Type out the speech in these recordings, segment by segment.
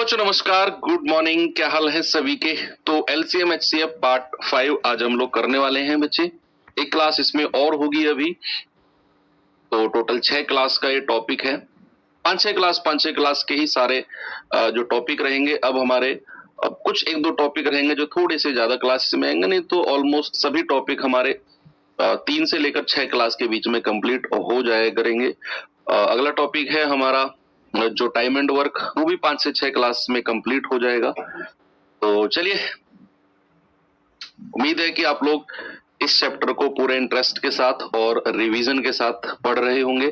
बच्चों नमस्कार, good morning. क्या हाल है सभी के। तो एलसीएम एचसीएफ पार्ट 5 आज हम लोग करने वाले हैं बच्चे। एक क्लास इसमें और होगी अभी, तो टोटल 6 क्लास का ये टॉपिक है। 5-6 क्लास के ही सारे जो टॉपिक रहेंगे। अब हमारे कुछ एक दो टॉपिक रहेंगे जो थोड़े से ज्यादा क्लासेस में आएंगे, नहीं तो ऑलमोस्ट सभी टॉपिक हमारे 3 से लेकर 6 क्लास के बीच में कंप्लीट हो जाए करेंगे। अगला टॉपिक है हमारा जो टाइम एंड वर्क, वो भी 5 से 6 क्लास में कंप्लीट हो जाएगा। तो चलिए, उम्मीद है कि आप लोग इस चैप्टर को पूरे इंटरेस्ट के साथ और रिवीजन के साथ पढ़ रहे होंगे।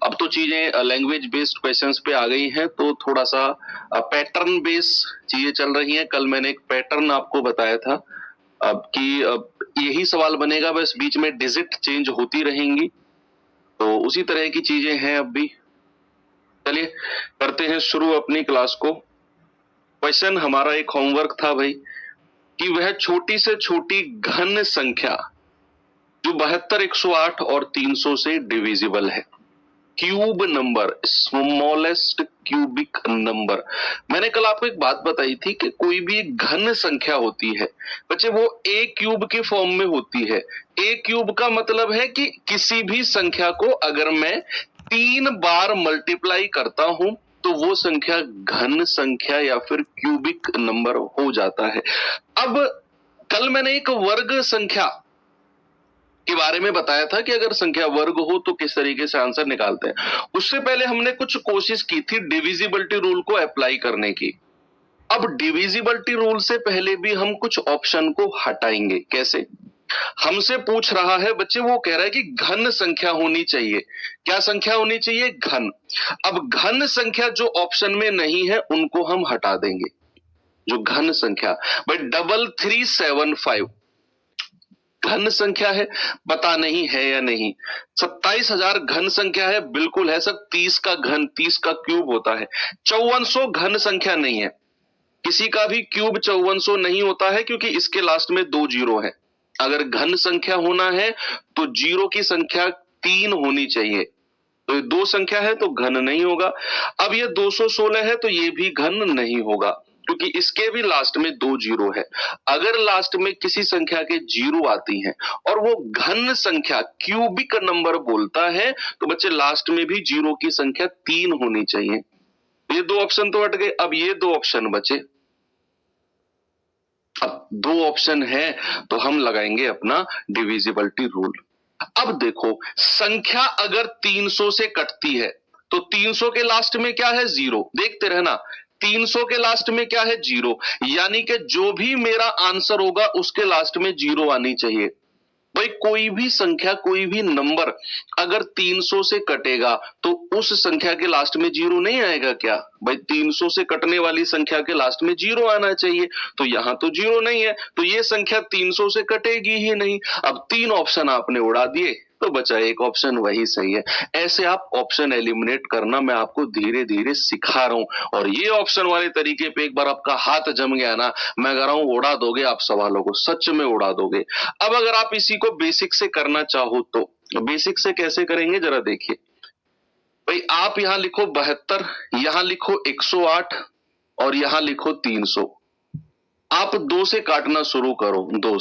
अब तो चीजें लैंग्वेज बेस्ड क्वेश्चंस पे आ गई हैं, तो थोड़ा सा पैटर्न बेस्ड चीजें चल रही हैं। कल मैंने एक पैटर्न आपको बताया था अब कि यही सवाल बनेगा, बस बीच में डिजिट चेंज होती रहेंगी। तो उसी तरह की चीजें हैं अब भी। चलिए करते हैं शुरू अपनी क्लास को। क्वेश्चन हमारा एक होमवर्क था भाई कि वह छोटी से छोटी घन संख्या जो 72, 108 और 300 से डिविजिबल है, cube number, smallest cubic number. मैंने कल आपको एक बात बताई थी कि कोई भी घन संख्या होती है बच्चे, वो ए क्यूब के फॉर्म में होती है। ए क्यूब का मतलब है कि किसी भी संख्या को अगर मैं 3 बार मल्टीप्लाई करता हूं तो वो संख्या घन संख्या या फिर क्यूबिक नंबर हो जाता है। अब कल मैंने एक वर्ग संख्या के बारे में बताया था कि अगर संख्या वर्ग हो तो किस तरीके से आंसर निकालते हैं। उससे पहले हमने कुछ कोशिश की थी डिविजिबिलिटी रूल को अप्लाई करने की। अब डिविजिबिलिटी रूल से पहले भी हम कुछ ऑप्शन को हटाएंगे। कैसे? हमसे पूछ रहा है बच्चे, वो कह रहा है कि घन संख्या होनी चाहिए। क्या संख्या होनी चाहिए? घन। अब घन संख्या जो ऑप्शन में नहीं है उनको हम हटा देंगे। जो घन संख्या भाई 3375 घन संख्या है, पता नहीं है या नहीं। 27,000 घन संख्या है, बिल्कुल है सर। 30 का घन 30 का क्यूब होता है। 5400 घन संख्या नहीं है, किसी का भी क्यूब 5400 नहीं होता है, क्योंकि इसके लास्ट में 2 जीरो है। अगर घन संख्या होना है तो जीरो की संख्या 3 होनी चाहिए, तो ये 2 संख्या है तो घन नहीं होगा। अब ये 216 है तो ये भी घन नहीं होगा, क्योंकि इसके भी लास्ट में 2 जीरो है। अगर लास्ट में किसी संख्या के जीरो आती हैं और वो घन संख्या क्यूबिक नंबर बोलता है तो बच्चे लास्ट में भी जीरो की संख्या 3 होनी चाहिए। ये 2 ऑप्शन तो हट गए। अब ये 2 ऑप्शन बचे। अब 2 ऑप्शन है तो हम लगाएंगे अपना डिविजिबिलिटी रूल। अब देखो, संख्या अगर 300 से कटती है तो 300 के लास्ट में क्या है? जीरो। देखते रहना, 300 के लास्ट में क्या है? जीरो। यानी कि जो भी मेरा आंसर होगा उसके लास्ट में जीरो आनी चाहिए। भाई कोई भी संख्या, कोई भी नंबर अगर 300 से कटेगा तो उस संख्या के लास्ट में जीरो नहीं आएगा क्या? भाई 300 से कटने वाली संख्या के लास्ट में जीरो आना चाहिए, तो यहां तो जीरो नहीं है, तो ये संख्या 300 से कटेगी ही नहीं। अब 3 ऑप्शन आपने उड़ा दिए तो बचा एक ऑप्शन, वही सही है। ऐसे आप ऑप्शन एलिमिनेट करना मैं आपको धीरे धीरे सिखा रहा हूं, और ये ऑप्शन वाले तरीके पे एक बार आपका हाथ जम गया ना, मैं कह रहा हूं उड़ा दोगे आप सवालों को, सच में उड़ा दोगे। अब अगर आप इसी को बेसिक से करना चाहो तो बेसिक से कैसे करेंगे जरा देखिए। भाई आप यहां लिखो 72, यहां लिखो 108 और यहां लिखो 300। आप 2 से काटना शुरू करो। 2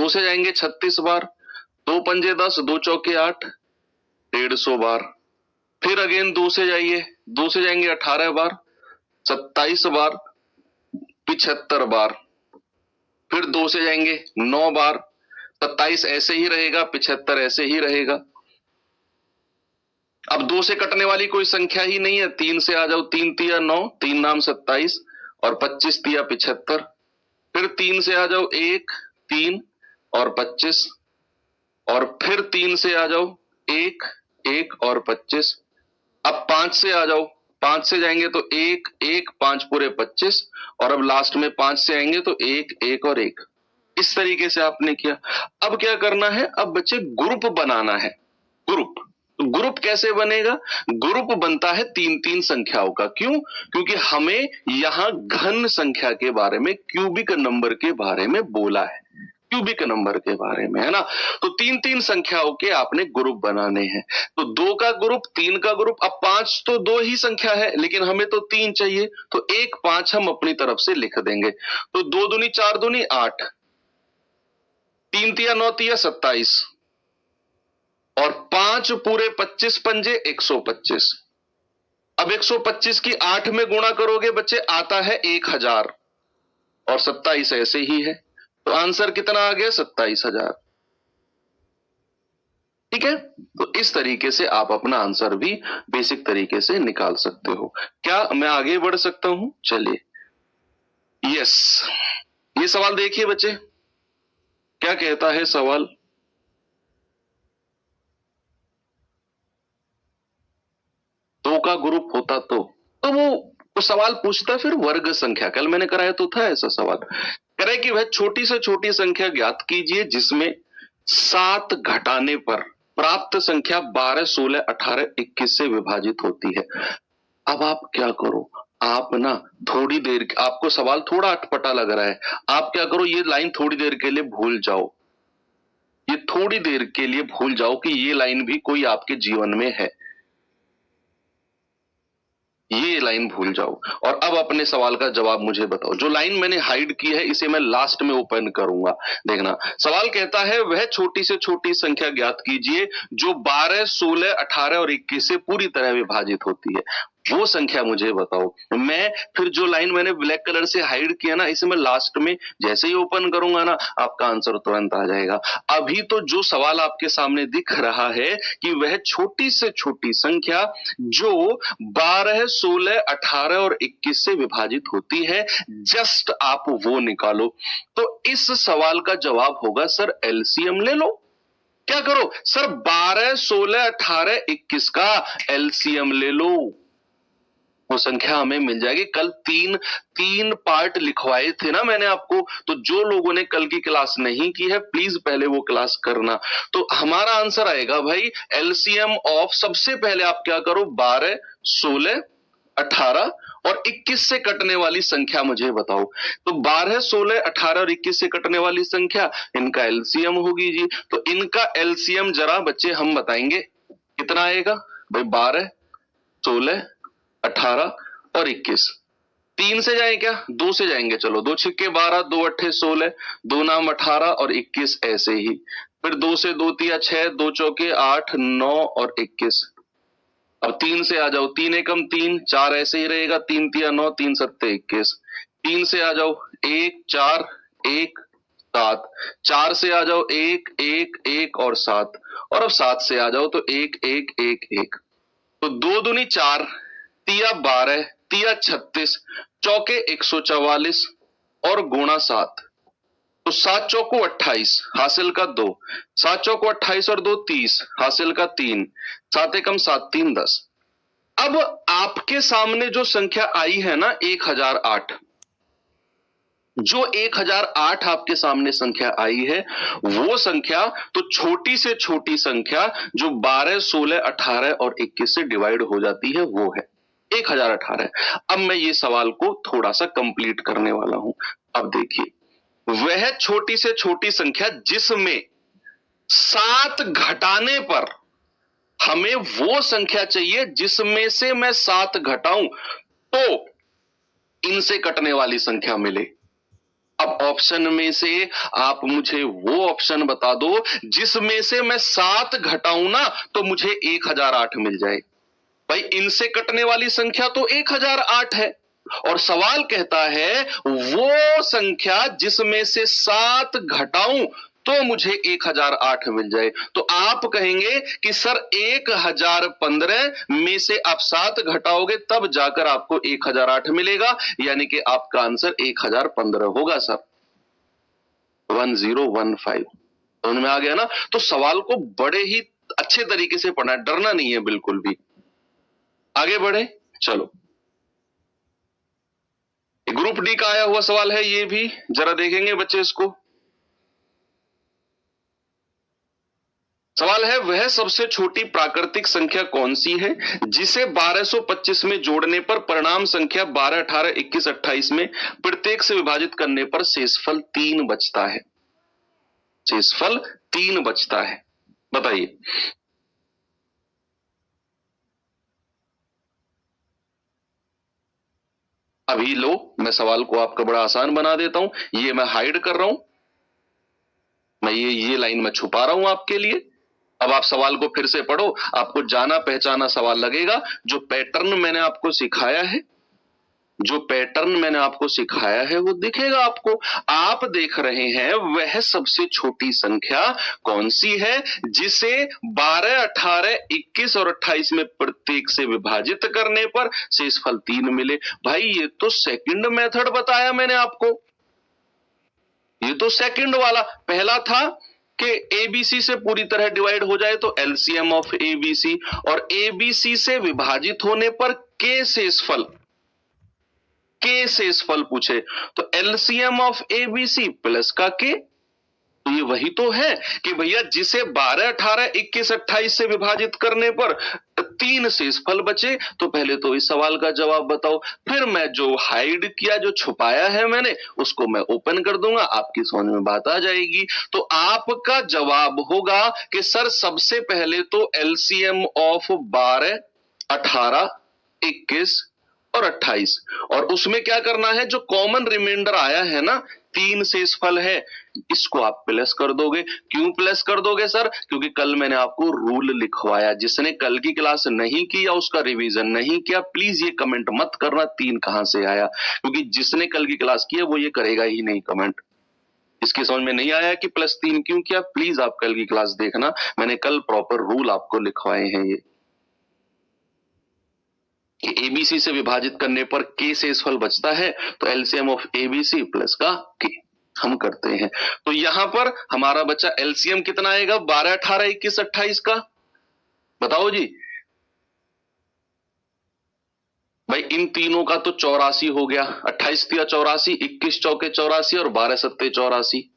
से जाएंगे 36 बार, 2 पंजे 10, 2 चौके 8, 150 बार। फिर अगेन 2 से जाइए, 2 से जाएंगे 18 बार, 27 बार, 75 बार। फिर 2 से जाएंगे 9 बार, 27 ऐसे ही रहेगा, 75 ऐसे ही रहेगा। अब 2 से कटने वाली कोई संख्या ही नहीं है। 3 से आ जाओ, 3 तिया 9, 3 नाम 27 और 25 तिया 75। फिर 3 से आ जाओ 1, 3 और 25, और फिर 3 से आ जाओ 1, 1 और 25। अब 5 से आ जाओ, 5 से जाएंगे तो 1, 1, 5 पूरे 25, और अब लास्ट में 5 से आएंगे तो 1, 1 और 1। इस तरीके से आपने किया। अब क्या करना है? अब बच्चे ग्रुप बनाना है। ग्रुप, ग्रुप कैसे बनेगा? ग्रुप बनता है 3-3 संख्याओं का। क्यों? क्योंकि हमें यहां घन संख्या के बारे में, क्यूबिक नंबर के बारे में बोला है। क्यूबिक नंबर के बारे में, है ना। तो तीन तीन संख्याओं के आपने ग्रुप बनाने हैं। तो 2 का ग्रुप, 3 का ग्रुप। अब 5 तो 2 ही संख्या है, लेकिन हमें तो 3 चाहिए, तो 1 5 हम अपनी तरफ से लिख देंगे। तो 2 दूनी 4 दूनी 8, 3 तिया 9 तिया 27 और 5 पूरे 25 पंजे 125। अब 125 की 8 में गुणा करोगे बच्चे, आता है 1000 और 27 ऐसे ही है। तो आंसर कितना आ गया? 27,000। ठीक है, तो इस तरीके से आप अपना आंसर भी बेसिक तरीके से निकाल सकते हो। क्या मैं आगे बढ़ सकता हूं? चलिए, यस, ये सवाल देखिए बच्चे, क्या कहता है सवाल। दो का ग्रुप होता तो वो सवाल पूछता फिर वर्ग संख्या। कल मैंने कराया तो था ऐसा सवाल, करे कि वह छोटी से छोटी संख्या ज्ञात कीजिए जिसमें 7 घटाने पर प्राप्त संख्या 12, 16, 18, 21 से विभाजित होती है। अब आप क्या करो, आप ना थोड़ी देर, आपको सवाल थोड़ा अटपटा लग रहा है, आप क्या करो, ये लाइन थोड़ी देर के लिए भूल जाओ। ये थोड़ी देर के लिए भूल जाओ कि ये लाइन भी कोई आपके जीवन में है। ये लाइन भूल जाओ और अब अपने सवाल का जवाब मुझे बताओ। जो लाइन मैंने हाइड की है इसे मैं लास्ट में ओपन करूंगा, देखना। सवाल कहता है वह छोटी से छोटी संख्या ज्ञात कीजिए जो 12, 16, 18 और 21 से पूरी तरह विभाजित होती है। वो संख्या मुझे बताओ। मैं फिर जो लाइन मैंने ब्लैक कलर से हाइड किया ना, इसे मैं लास्ट में जैसे ही ओपन करूंगा ना, आपका आंसर तुरंत आ जाएगा। अभी तो जो सवाल आपके सामने दिख रहा है कि वह छोटी से छोटी संख्या जो 12, 16, 18 और 21 से विभाजित होती है, जस्ट आप वो निकालो। तो इस सवाल का जवाब होगा सर एलसीएम ले लो। क्या करो सर, 12, 16, 18, 21 का एलसीएम ले लो, वो संख्या हमें मिल जाएगी। कल तीन पार्ट लिखवाए थे ना मैंने आपको, तो जो लोगों ने कल की क्लास नहीं की है प्लीज पहले वो क्लास करना। तो हमारा आंसर आएगा भाई एलसीएम ऑफ, सबसे पहले आप क्या करो, 12, 16, 18 और 21 से कटने वाली संख्या मुझे बताओ। तो 12, 16, 18 और 21 से कटने वाली संख्या इनका एलसीएम होगी जी। तो इनका एलसीएम जरा बच्चे हम बताएंगे कितना आएगा भाई। 12, 16, 18 और 21। 3 से जाए क्या? 2 से जाएंगे। चलो, 2 छिक्के 12, 2 अट्ठे 16, 2 नाम 18 और 21 ऐसे ही। फिर 2 से 2 तिया 6, 2 चौके 8, 9 और 21। अब 3 से आ जाओ, 3 एकम 3, 4 ऐसे ही रहेगा, 3 तिया 9, 3 सत्ते 21। 3 से आ जाओ 1, 4, 1, 7। 4 से आ जाओ 1, 1, 1 और 7। और अब 7 से आ जाओ तो 1, 1, 1, 1। तो 2 दूनी 4, तिया 12, तिया 36, चौके 144 और गुणा 7। तो 7 चौको 28, हासिल का 2। 7 चौको 28 और 2 30, हासिल का 3। 7 एकम 7, 3 10। अब आपके सामने जो संख्या आई है ना 1008, जो 1008 आपके सामने संख्या आई है, वो संख्या तो छोटी से छोटी संख्या जो 12, 16, 18 और 21 से डिवाइड हो जाती है वो है 1018। अब मैं ये सवाल को थोड़ा सा कंप्लीट करने वाला हूं। अब देखिए, वह छोटी से छोटी संख्या जिसमें 7 घटाने पर हमें वो संख्या चाहिए जिसमें से मैं 7 घटाऊं तो इनसे कटने वाली संख्या मिले। अब ऑप्शन में से आप मुझे वो ऑप्शन बता दो जिसमें से मैं 7 घटाऊं ना तो मुझे 1008 मिल जाए। भाई इनसे कटने वाली संख्या तो 1008 है और सवाल कहता है वो संख्या जिसमें से 7 घटाऊं तो मुझे 1008 मिल जाए। तो आप कहेंगे कि सर 1015 में से आप 7 घटाओगे तब जाकर आपको 1008 मिलेगा, यानी कि आपका आंसर 1015 होगा सर। 1015 समझ में आ गया ना। तो सवाल को बड़े ही अच्छे तरीके से पढ़ना है, डरना नहीं है बिल्कुल भी। आगे बढ़े, चलो। ग्रुप डी का आया हुआ सवाल है, ये भी जरा देखेंगे बच्चे इसको। सवाल है वह सबसे छोटी प्राकृतिक संख्या कौन सी है जिसे 1225 में जोड़ने पर परिणाम संख्या 12, 18, 21, 28 में प्रत्येक से विभाजित करने पर शेषफल 3 बचता है। शेषफल 3 बचता है। बताइए। अभी लो, मैं सवाल को आपका बड़ा आसान बना देता हूं। ये मैं हाइड कर रहा हूं, मैं ये लाइन में छुपा रहा हूं आपके लिए। अब आप सवाल को फिर से पढ़ो, आपको जाना पहचाना सवाल लगेगा। जो पैटर्न मैंने आपको सिखाया है, जो पैटर्न मैंने आपको सिखाया है वो दिखेगा आपको। आप देख रहे हैं वह सबसे छोटी संख्या कौन सी है जिसे 12, 18, 21 और 28 में प्रत्येक से विभाजित करने पर शेषफल 3 मिले। भाई ये तो सेकंड मेथड बताया मैंने आपको, ये तो सेकंड वाला। पहला था कि एबीसी से पूरी तरह डिवाइड हो जाए तो एलसीएम ऑफ एबीसी, और एबीसी से विभाजित होने पर के शेषफल, के शेषफल पूछे तो एलसीएम ऑफ एबीसी प्लस का के। तो ये वही तो है कि भैया जिसे 12, 18, 21, 28 से विभाजित करने पर 3 शेषफल बचे। तो पहले तो इस सवाल का जवाब बताओ, फिर मैं जो हाइड किया, जो छुपाया है मैंने, उसको मैं ओपन कर दूंगा, आपकी समझ में बात आ जाएगी। तो आपका जवाब होगा कि सर सबसे पहले तो एलसीएम ऑफ 12, 18, 21 और 28, और उसमें क्या करना है, जो कॉमन रिमाइंडर आया है ना, 3 शेषफल है, इसको आप प्लस कर दोगे। क्यों प्लस कर दोगे सर? क्योंकि कल मैंने आपको रूल लिखवाया। जिसने कल की क्लास नहीं की या उसका रिवीजन नहीं किया, प्लीज ये कमेंट मत करना 3 कहां से आया, क्योंकि जिसने कल की क्लास की है वो ये करेगा ही नहीं कमेंट। इसकी समझ में नहीं आया कि +3 क्यों किया, प्लीज आप कल की क्लास देखना, मैंने कल प्रॉपर रूल आपको लिखवाए हैं। ये कि एबीसी से विभाजित करने पर के शेषफल बचता है, तो एलसीएम ऑफ एबीसी प्लस का के हम करते हैं। तो यहां पर हमारा बच्चा एलसीएम कितना आएगा 12, 18, 21, 28 का, बताओ जी। भाई इन तीनों का तो 84 हो गया, 28 तिया 84, 21 चौके 84 और 12 सत्ते 84,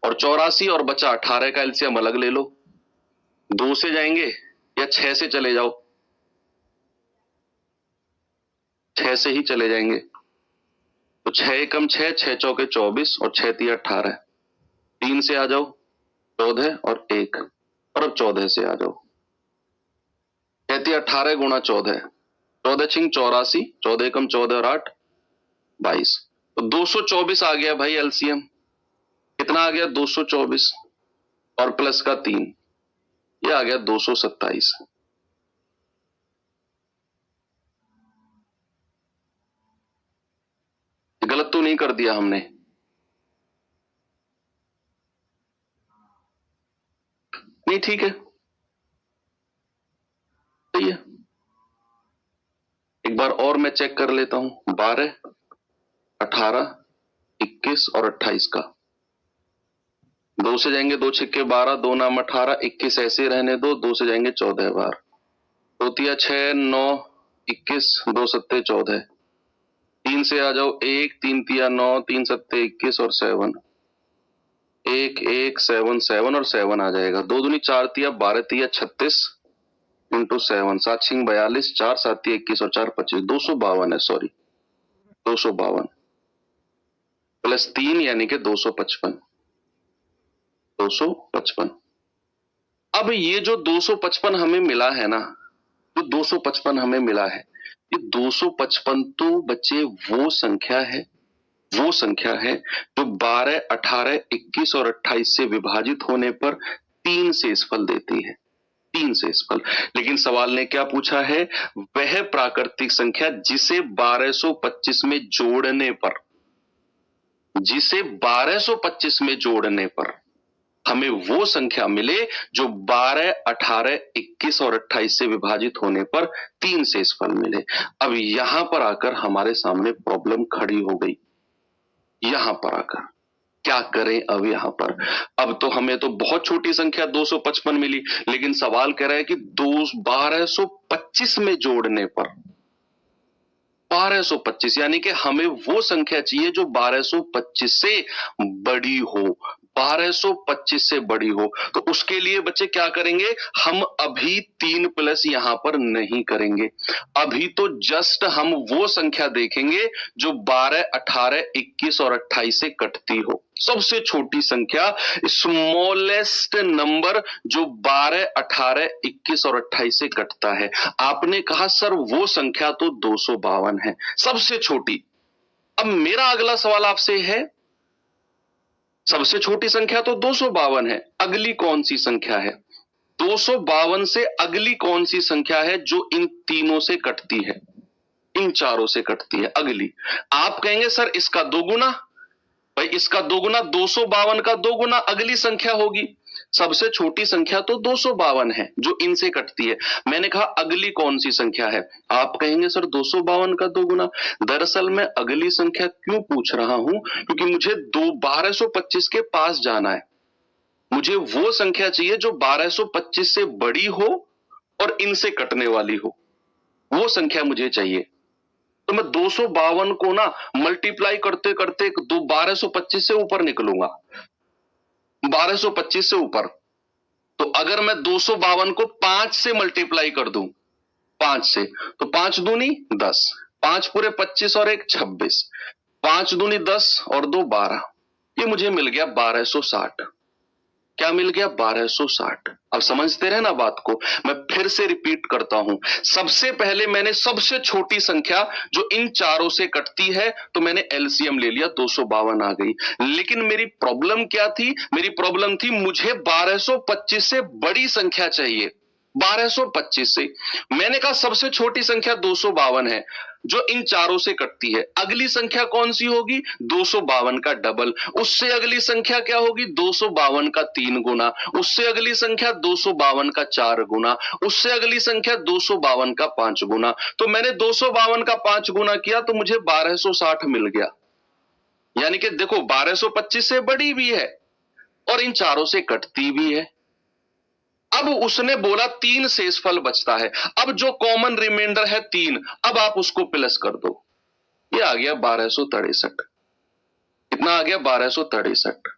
और 84 और बचा 18 का एलसीएम अलग ले लो। 2 से जाएंगे या 6 से चले जाओ, 6 से ही चले जाएंगे। तो 6 एकम 6, 6 चौके 24 और 6 तिया 18, 3 से आ जाओ 14 और 1, और अब 14 से आ जाओ। 18 गुणा 14, 14 छिंग 84, 14 एकम 14 और 8 22, तो 224 आ गया भाई एलसीएम। कितना आ गया 224, और प्लस का 3, ये आ गया 227। गलत तो नहीं कर दिया हमने? नहीं ठीक है, सही है। एक बार और मैं चेक कर लेता हूं, 12, 18, 21 और 28 का 2 से जाएंगे, 2 छिक्के 12, 2 नाम 18, 21 ऐसे रहने दो, 2 से जाएंगे 14 बार, 2 तिया 6, 9, 21, 2 सत्ते 14, 3 से आ जाओ 1, 3 तिया 9, 3 सत्ते 21 और 7, 1, 1, 7, 7 और 7 आ जाएगा। 2 दूनी 4 तिया 12 तिया 36 इंटू 7, 7 छिंग 42, 4 7 तिया 21 और 4 25, 252 है, सॉरी 252 प्लस 3 यानी कि 255, 255। अब ये जो 255 हमें मिला है ना, जो 255 हमें मिला है, ये 255 तो बच्चे वो संख्या है, वो संख्या है जो 12, 18, 21 और 28 से विभाजित होने पर 3 शेषफल देती है, 3 शेषफल। लेकिन सवाल ने क्या पूछा है, वह प्राकृतिक संख्या जिसे 1225 में जोड़ने पर, जिसे 1225 में जोड़ने पर हमें वो संख्या मिले जो 12, 18, 21 और 28 से विभाजित होने पर 3 शेषफल मिले। अब यहां पर आकर हमारे सामने प्रॉब्लम खड़ी हो गई। यहां पर आकर क्या करें अब? यहां पर अब तो हमें तो बहुत छोटी संख्या 255 मिली, लेकिन सवाल कह रहा है कि 1225 में जोड़ने पर 1225, यानी कि हमें वो संख्या चाहिए जो 1225 से बड़ी हो, 1225 से बड़ी हो। तो उसके लिए बच्चे क्या करेंगे, हम अभी 3 प्लस यहां पर नहीं करेंगे। अभी तो जस्ट हम वो संख्या देखेंगे जो 12, 18, 21 और 28 से कटती हो। सबसे छोटी संख्या, स्मॉलेस्ट नंबर जो 12, 18, 21 और 28 से कटता है। आपने कहा सर वो संख्या तो 252 है, सबसे छोटी। अब मेरा अगला सवाल आपसे है, सबसे छोटी संख्या तो 252 है, अगली कौन सी संख्या है? 252 से अगली कौन सी संख्या है जो इन तीनों से कटती है, इन चारों से कटती है अगली? आप कहेंगे सर इसका दोगुना। भाई इसका दोगुना, 252 का दोगुना अगली संख्या होगी। सबसे छोटी संख्या तो 252 है जो इनसे कटती है। मैंने कहा अगली कौन सी संख्या है? आप कहेंगे सर 252 का दोगुना। दरअसल मैं अगली संख्या क्यों पूछ रहा हूं, क्योंकि मुझे 1225 के पास जाना है। मुझे वो संख्या चाहिए जो 1225 से बड़ी हो और इनसे कटने वाली हो, वो संख्या मुझे चाहिए। तो मैं 252 को ना मल्टीप्लाई करते करते 1225 से ऊपर निकलूंगा, 1225 से ऊपर। तो अगर मैं 252 को 5 से मल्टीप्लाई कर दूं, 5 से, तो 5 दूनी 10, 5 पूरे 25 और 1 26, 5 दूनी 10 और 2 12, ये मुझे मिल गया 1260। क्या मिल गया? 1260। अब समझते रहे ना बात को। मैं फिर से रिपीट करता हूं, सबसे पहले मैंने सबसे छोटी संख्या जो इन चारों से कटती है तो मैंने एलसीएम ले लिया, 252 आ गई। लेकिन मेरी प्रॉब्लम क्या थी? मेरी प्रॉब्लम थी मुझे 1225 से बड़ी संख्या चाहिए, 1225 से। मैंने कहा सबसे छोटी संख्या 252 है जो इन चारों से कटती है। अगली संख्या कौन सी होगी? 252 का डबल। उससे अगली संख्या क्या होगी? 252 का 3 गुना। उससे अगली संख्या 252 का 4 गुना। उससे अगली संख्या 252 का 5 गुना। तो मैंने 252 का 5 गुना किया तो मुझे 1260 मिल गया। यानी कि देखो 1225 से बड़ी भी है और इन चारों से कटती भी है। अब उसने बोला 3 शेषफल बचता है। अब जो कॉमन रिमाइंडर है 3, अब आप उसको प्लस कर दो, ये आ गया 1263। कितना आ गया? 1263।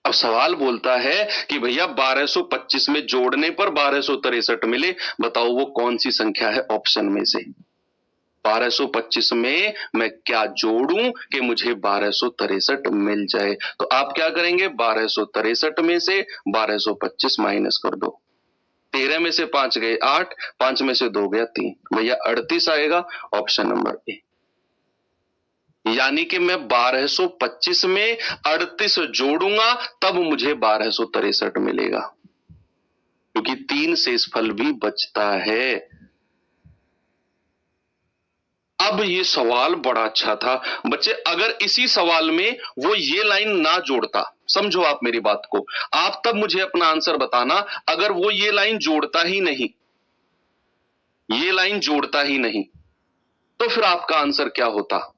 अब सवाल बोलता है कि भैया 1225 में जोड़ने पर 1263 मिले, बताओ वो कौन सी संख्या है ऑप्शन में से? 1225 में मैं क्या जोड़ूं कि मुझे 1263 मिल जाए? तो आप क्या करेंगे? 1263 में से 1225 माइनस कर दो। 13 में से 5 गए 8, 5 में से 2 गया 3, भैया 38 आएगा, ऑप्शन नंबर ए। यानी कि मैं 1225 में 38 जोड़ूंगा तब मुझे 1263 मिलेगा, क्योंकि 3 शेषफल भी बचता है। अब ये सवाल बड़ा अच्छा था बच्चे। अगर इसी सवाल में वो ये लाइन ना जोड़ता, समझो आप मेरी बात को, आप तब मुझे अपना आंसर बताना। अगर वो ये लाइन जोड़ता ही नहीं, ये लाइन जोड़ता ही नहीं, तो फिर आपका आंसर क्या होता?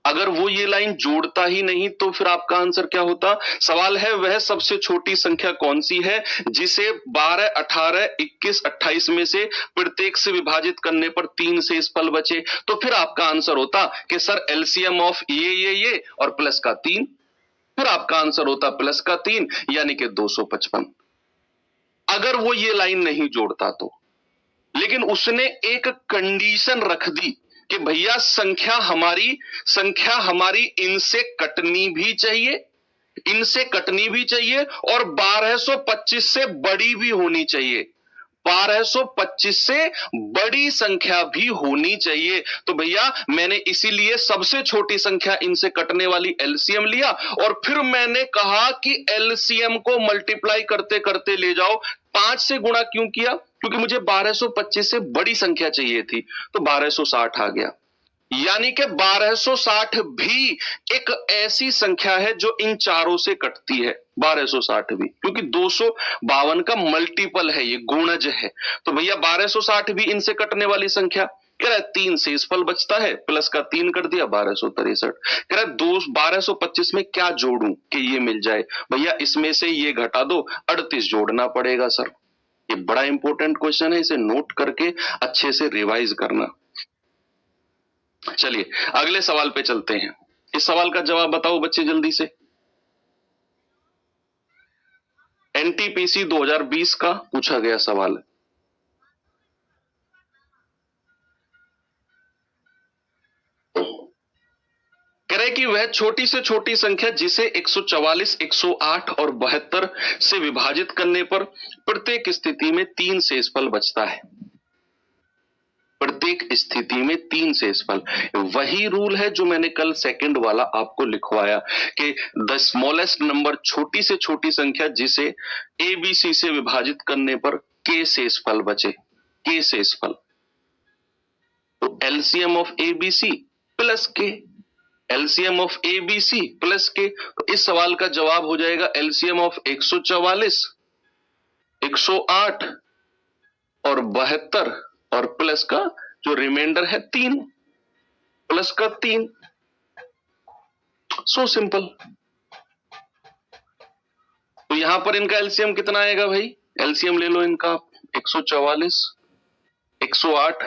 अगर वो ये लाइन जोड़ता ही नहीं तो फिर आपका आंसर क्या होता? सवाल है वह सबसे छोटी संख्या कौन सी है जिसे 12, 18, 21, 28 में से प्रत्येक से विभाजित करने पर 3 शेषफल बचे। तो फिर आपका आंसर होता कि सर एलसीएम ऑफ ये और प्लस का 3। फिर आपका आंसर होता प्लस का 3, यानी कि 255। अगर वो ये लाइन नहीं जोड़ता तो। लेकिन उसने एक कंडीशन रख दी कि भैया संख्या हमारी इनसे कटनी भी चाहिए, इनसे कटनी भी चाहिए और 1225 से बड़ी भी होनी चाहिए, 1225 से बड़ी संख्या भी होनी चाहिए। तो भैया मैंने इसीलिए सबसे छोटी संख्या इनसे कटने वाली एलसीएम लिया और फिर मैंने कहा कि एलसीएम को मल्टीप्लाई करते करते ले जाओ। 5 से गुणा क्यों किया? क्योंकि मुझे 1225 से बड़ी संख्या चाहिए थी, तो 1260 आ गया। यानी कि 1260 भी एक ऐसी संख्या है जो इन चारों से कटती है, 1260 भी, क्योंकि 252 का मल्टीपल है, ये गुणज है। तो भैया 1260 भी इनसे कटने वाली संख्या। कह रहा है 3 शेषफल बचता है, प्लस का 3 कर दिया, 1263। कह रहा है 1225 में क्या जोड़ूं कि ये मिल जाए? भैया इसमें से ये घटा दो, 38 जोड़ना पड़ेगा सर। ये बड़ा इंपॉर्टेंट क्वेश्चन है, इसे नोट करके अच्छे से रिवाइज करना। चलिए अगले सवाल पे चलते हैं। इस सवाल का जवाब बताओ बच्चे जल्दी से। एनटीपीसी 2020 का पूछा गया सवाल है। कह रहे कि वह छोटी से छोटी संख्या जिसे 144, 108 और 72 से विभाजित करने पर प्रत्येक स्थिति में 3 शेषफल बचता है। प्रत्येक स्थिति में 3 शेषफल, वही रूल है जो मैंने कल सेकंड वाला आपको लिखवाया कि द स्मॉलेस्ट नंबर, छोटी से छोटी संख्या जिसे एबीसी से विभाजित करने पर के शेषफल बचे, के शेषफल। तो एलसीएम ऑफ एबीसी प्लस के, एलसीएम ऑफ एबीसी प्लस के। तो इस सवाल का जवाब हो जाएगा एलसीएम ऑफ 144, 108 और 72 और प्लस का जो रिमाइंडर है 3, प्लस का 3। So simple. तो यहां पर इनका एलसीएम कितना आएगा भाई? एलसीएम ले लो इनका 144, 108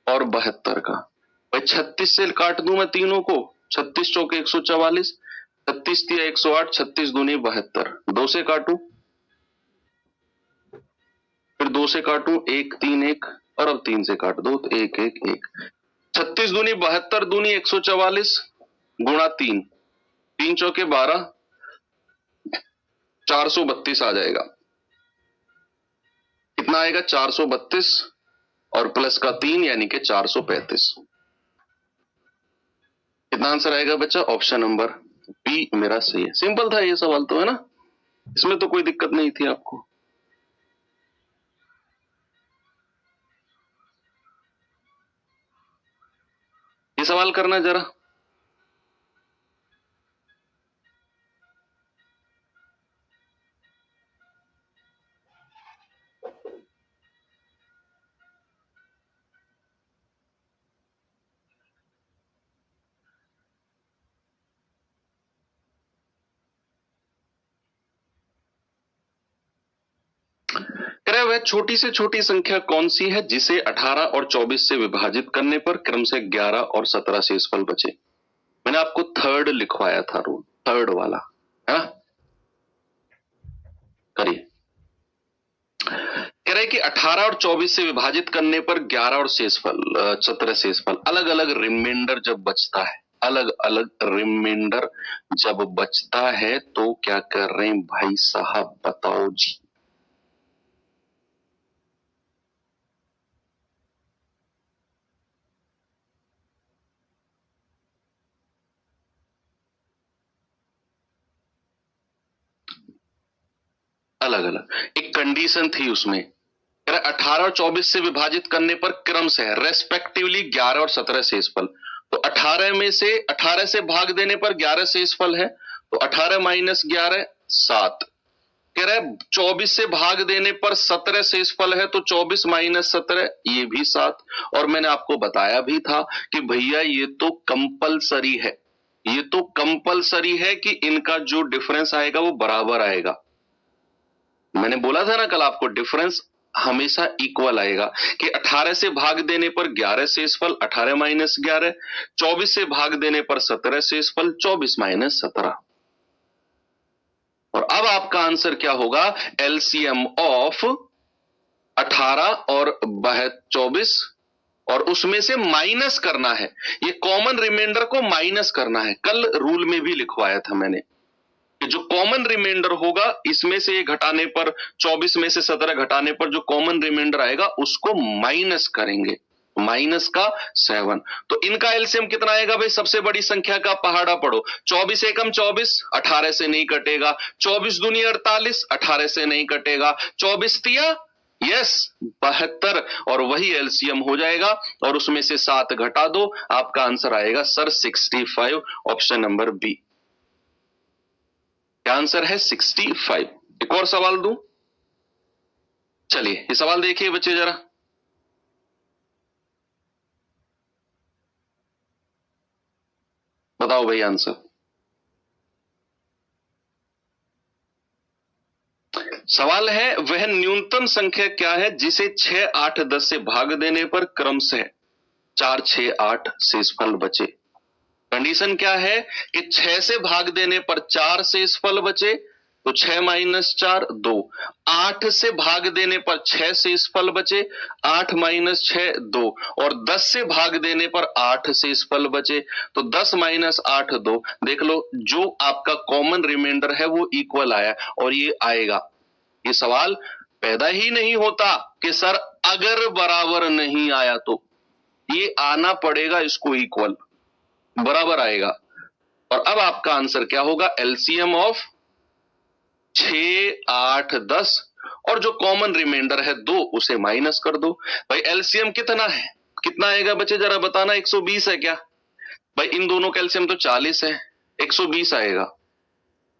और 72 का। भाई 36 से काट दूं मैं तीनों को, 36 चौके 144, 36 दिया 108, 36 दूनी 72, 2 से काटू, फिर 2 से काटू, 1 3 1 और अब 3 से काट दो तो 1 1 1। 36 दूनी 72 दूनी 144 गुणा 3, 3 चौके 12, 432 आ जाएगा। कितना आएगा? 432 और प्लस का 3 यानी कि 435। कितना आंसर आएगा बच्चा? ऑप्शन नंबर बी मेरा सही है। सिंपल था ये सवाल तो, है ना? इसमें तो कोई दिक्कत नहीं थी आपको। ये सवाल करना जरा। वह छोटी से छोटी संख्या कौन सी है जिसे 18 और 24 से विभाजित करने पर क्रम से 11 और 17 शेषफल बचे? मैंने आपको थर्ड लिखवाया था रूल, थर्ड वाला, है ना? करिए। कह रहे कि 18 और 24 से विभाजित करने पर 11 और शेषफल 17 शेषफल, अलग अलग रिमाइंडर जब बचता है, अलग अलग रिमाइंडर जब बचता है तो क्या कर रहे हैं भाई साहब, बताओ जी। अलग अलग एक कंडीशन थी उसमें। 18 और 24 से विभाजित करने पर क्रम से रेस्पेक्टिवली 11 और 17 शेषफल। तो 18 से भाग देने पर 11 शेषफल है, तो 18 माइनस 11 7। कह रहे 24 से भाग देने पर 17 शेषफल है, तो 24 माइनस 17 ये भी 7। और मैंने आपको बताया भी था कि भैया ये तो कंपलसरी है, ये तो कंपलसरी है कि इनका जो डिफरेंस आएगा वो बराबर आएगा। मैंने बोला था ना कल आपको, डिफरेंस हमेशा इक्वल आएगा कि 18 से भाग देने पर 11 शेषफल 18 माइनस 11, 24 से भाग देने पर 17 शेषफल 24 माइनस 17। और अब आपका आंसर क्या होगा? एलसीएम ऑफ 18 और 24 और उसमें से माइनस करना है, ये कॉमन रिमाइंडर को माइनस करना है। कल रूल में भी लिखवाया था मैंने कि जो कॉमन रिमाइंडर होगा इसमें से ये घटाने पर, 24 में से 17 घटाने पर जो कॉमन रिमाइंडर आएगा उसको माइनस करेंगे, माइनस का 7। तो इनका एलसीएम कितना आएगा भाई? सबसे बड़ी संख्या का पहाड़ा पढ़ो, 24 एकम 24, 18 से नहीं कटेगा, 24 दूनी 48, 18 से नहीं कटेगा, 24 तिया यस 72 और वही एलसीएम हो जाएगा और उसमें से 7 घटा दो, आपका आंसर आएगा sir 65, option number B. Answer है 65। एक और सवाल दूं, चलिए ये सवाल देखिए बच्चे जरा। बताओ भाई आंसर। सवाल है वह न्यूनतम संख्या क्या है जिसे 6 8 10 से भाग देने पर क्रम से 4 6 8 शेषफल बचे? कंडीशन क्या है कि 6 से भाग देने पर 4 शेषफल बचे, तो 6 माइनस 4 2। 8 से भाग देने पर 6 शेषफल बचे, 8 माइनस 6 2। और 10 से भाग देने पर 8 शेषफल बचे, तो 10 माइनस 8 2। देख लो जो आपका कॉमन रिमाइंडर है वो इक्वल आया, और ये आएगा। ये सवाल पैदा ही नहीं होता कि सर अगर बराबर नहीं आया तो, ये आना पड़ेगा इसको इक्वल, बराबर आएगा। और अब आपका आंसर क्या होगा, एलसीएम ऑफ 6 8 10 और जो कॉमन रिमाइंडर है 2 उसे माइनस कर दो। भाई एलसीएम कितना है, कितना आएगा बच्चे जरा बताना, 120 है क्या? भाई इन दोनों का एलसीएम तो 40 है, 120 आएगा।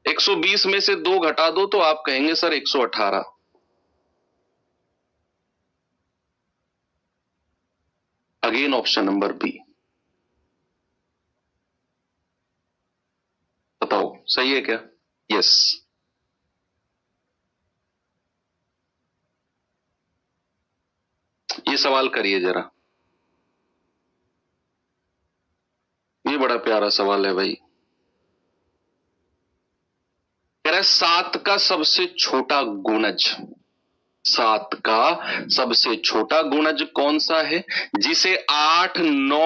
120 में से 2 घटा दो तो आप कहेंगे sir 118। Again option number B, बताओ सही है क्या? यस। ये सवाल करिए जरा, ये बड़ा प्यारा सवाल है भाई। कह रहा है 7 का सबसे छोटा गुणज, 7 का सबसे छोटा गुणज कौन सा है जिसे 8 9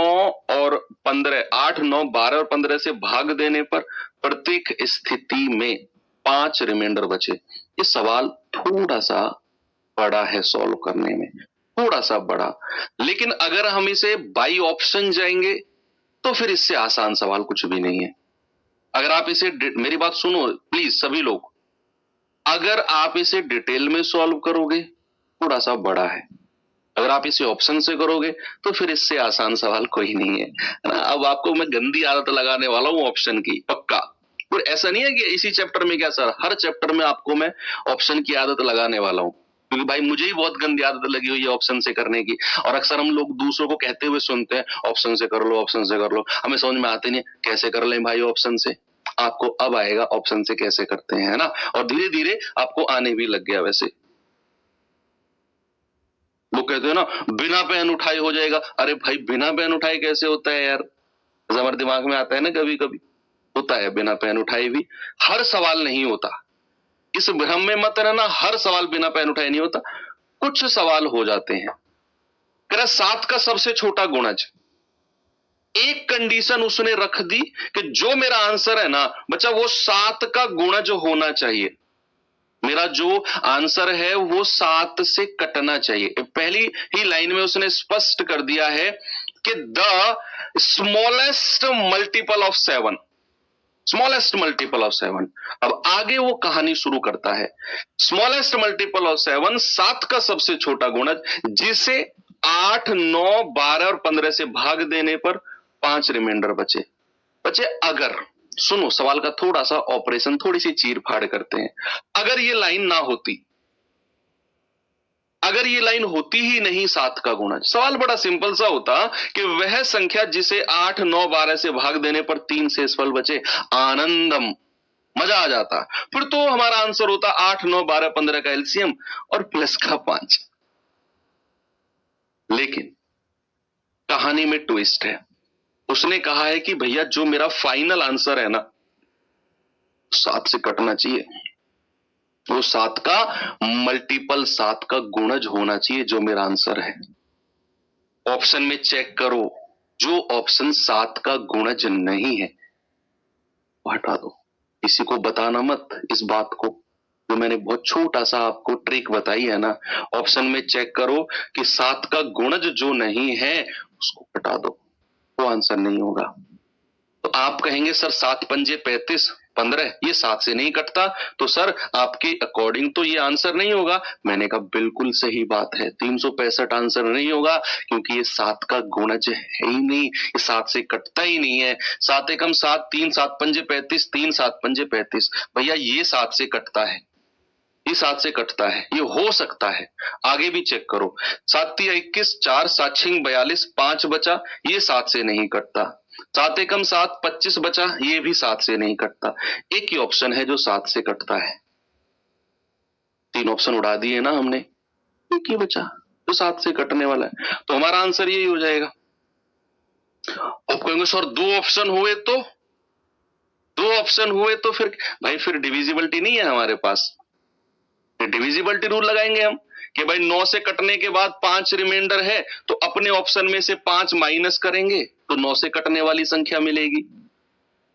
और 15, 8 9 12 और 15 से भाग देने पर प्रत्येक स्थिति में 5 रिमाइंडर बचे। ये सवाल थोड़ा सा बड़ा है सॉल्व करने में, थोड़ा सा बड़ा, लेकिन अगर हम इसे बाई ऑप्शन जाएंगे तो फिर इससे आसान सवाल कुछ भी नहीं है। अगर आप इसे, मेरी बात सुनो प्लीज सभी लोग, अगर आप इसे डिटेल में सॉल्व करोगे थोड़ा सा बड़ा है, अगर आप इसे ऑप्शन से करोगे तो फिर इससे आसान सवाल कोई नहीं है ना। अब आपको मैं गंदी आदत लगाने वाला हूं ऑप्शन की, पक्का। और ऐसा नहीं है कि इसी चैप्टर में, क्या सर हर चैप्टर में आपको मैं ऑप्शन की आदत लगाने वाला हूं, क्योंकि भाई मुझे ही बहुत गंदी आदत लगी हुई है ऑप्शन से करने की। और अक्सर हम लोग दूसरों को कहते हुए सुनते हैं ऑप्शन से कर लो, ऑप्शन से कर लो, हमें समझ में आते नहीं कैसे कर लें भाई ऑप्शन से। आपको अब आएगा ऑप्शन से कैसे करते हैं, है ना, और धीरे धीरे आपको आने भी लग गया। वैसे वो कहते हैं ना बिना पेन उठाए हो जाएगा, अरे भाई बिना पेन उठाए कैसे होता है यार, हमारे दिमाग में आता है ना कभी कभी, होता है बिना पेन उठाए भी। हर सवाल नहीं होता, इस भ्रम में मत रहना, हर सवाल बिना पेन उठाए नहीं होता, कुछ सवाल हो जाते हैं। कह रहा 7 का सबसे छोटा गुणज, एक कंडीशन उसने रख दी कि जो मेरा आंसर है ना बच्चा वो 7 का गुणज होना चाहिए, मेरा जो आंसर है वो 7 से कटना चाहिए। पहली ही लाइन में उसने स्पष्ट कर दिया है कि the smallest multiple of 7, smallest multiple of 7। अब आगे वो कहानी शुरू करता है, स्मॉलेस्ट मल्टीपल ऑफ 7, 7 का सबसे छोटा गुणज जिसे 8 9 12 और 15 से भाग देने पर 5 रिमाइंडर बचे। अगर, सुनो सवाल का थोड़ा सा ऑपरेशन, थोड़ी सी चीर फाड़ करते हैं। अगर ये लाइन ना होती, अगर ये लाइन होती ही नहीं 7 का गुणज, सवाल बड़ा सिंपल सा होता कि वह संख्या जिसे 8 9 12 से भाग देने पर 3 शेषफल बचे, आनंदम, मजा आ जाता। फिर तो हमारा आंसर होता 8 9 12 15 का एलसीएम और प्लस का 5। लेकिन कहानी में ट्विस्ट है, उसने कहा है कि भैया जो मेरा फाइनल आंसर है ना 7 से कटना चाहिए, वो 7 का मल्टीपल, 7 का गुणज होना चाहिए जो मेरा आंसर है। ऑप्शन में चेक करो, जो ऑप्शन 7 का गुणज नहीं है वो हटा दो, किसी को बताना मत इस बात को, जो मैंने बहुत छोटा सा आपको ट्रिक बताई है ना। ऑप्शन में चेक करो कि 7 का गुणज जो नहीं है उसको हटा दो, वो आंसर नहीं होगा। तो आप कहेंगे सर 7 पंजे 35 15, ये 7 से नहीं कटता, तो सर आपके अकॉर्डिंग तो ये आंसर नहीं होगा। मैंने कहा बिल्कुल सही बात है, 365 आंसर नहीं होगा, क्योंकि ये 7 का गुणज है ही नहीं, ये 7 से कटता ही नहीं है। 7 एकम 7, 3 7 पंजे 35, 3 7 पंजे 35, भैया ये 7 से कटता है, ये 7 से कटता है, ये हो सकता है। आगे भी चेक करो, 7 3 21, 4 7 6 42, 5 बचा, ये 7 से नहीं कटता। 7 एकम 7 25 बचा, ये भी 7 से नहीं कटता। एक ही ऑप्शन है जो 7 से कटता है, 3 ऑप्शन उड़ा दिए ना हमने, एक ही बचा जो 7 से कटने वाला है, तो हमारा आंसर यही हो जाएगा। आपको कहेंगे सर दो ऑप्शन हुए तो, दो ऑप्शन हुए तो फिर भाई फिर डिविजिबिलिटी नहीं है हमारे पास, डिविजिबिलिटी रूल लगाएंगे हम कि भाई 9 से कटने के बाद 5 रिमाइंडर है तो अपने ऑप्शन में से 5 माइनस करेंगे तो 9 से कटने वाली संख्या मिलेगी।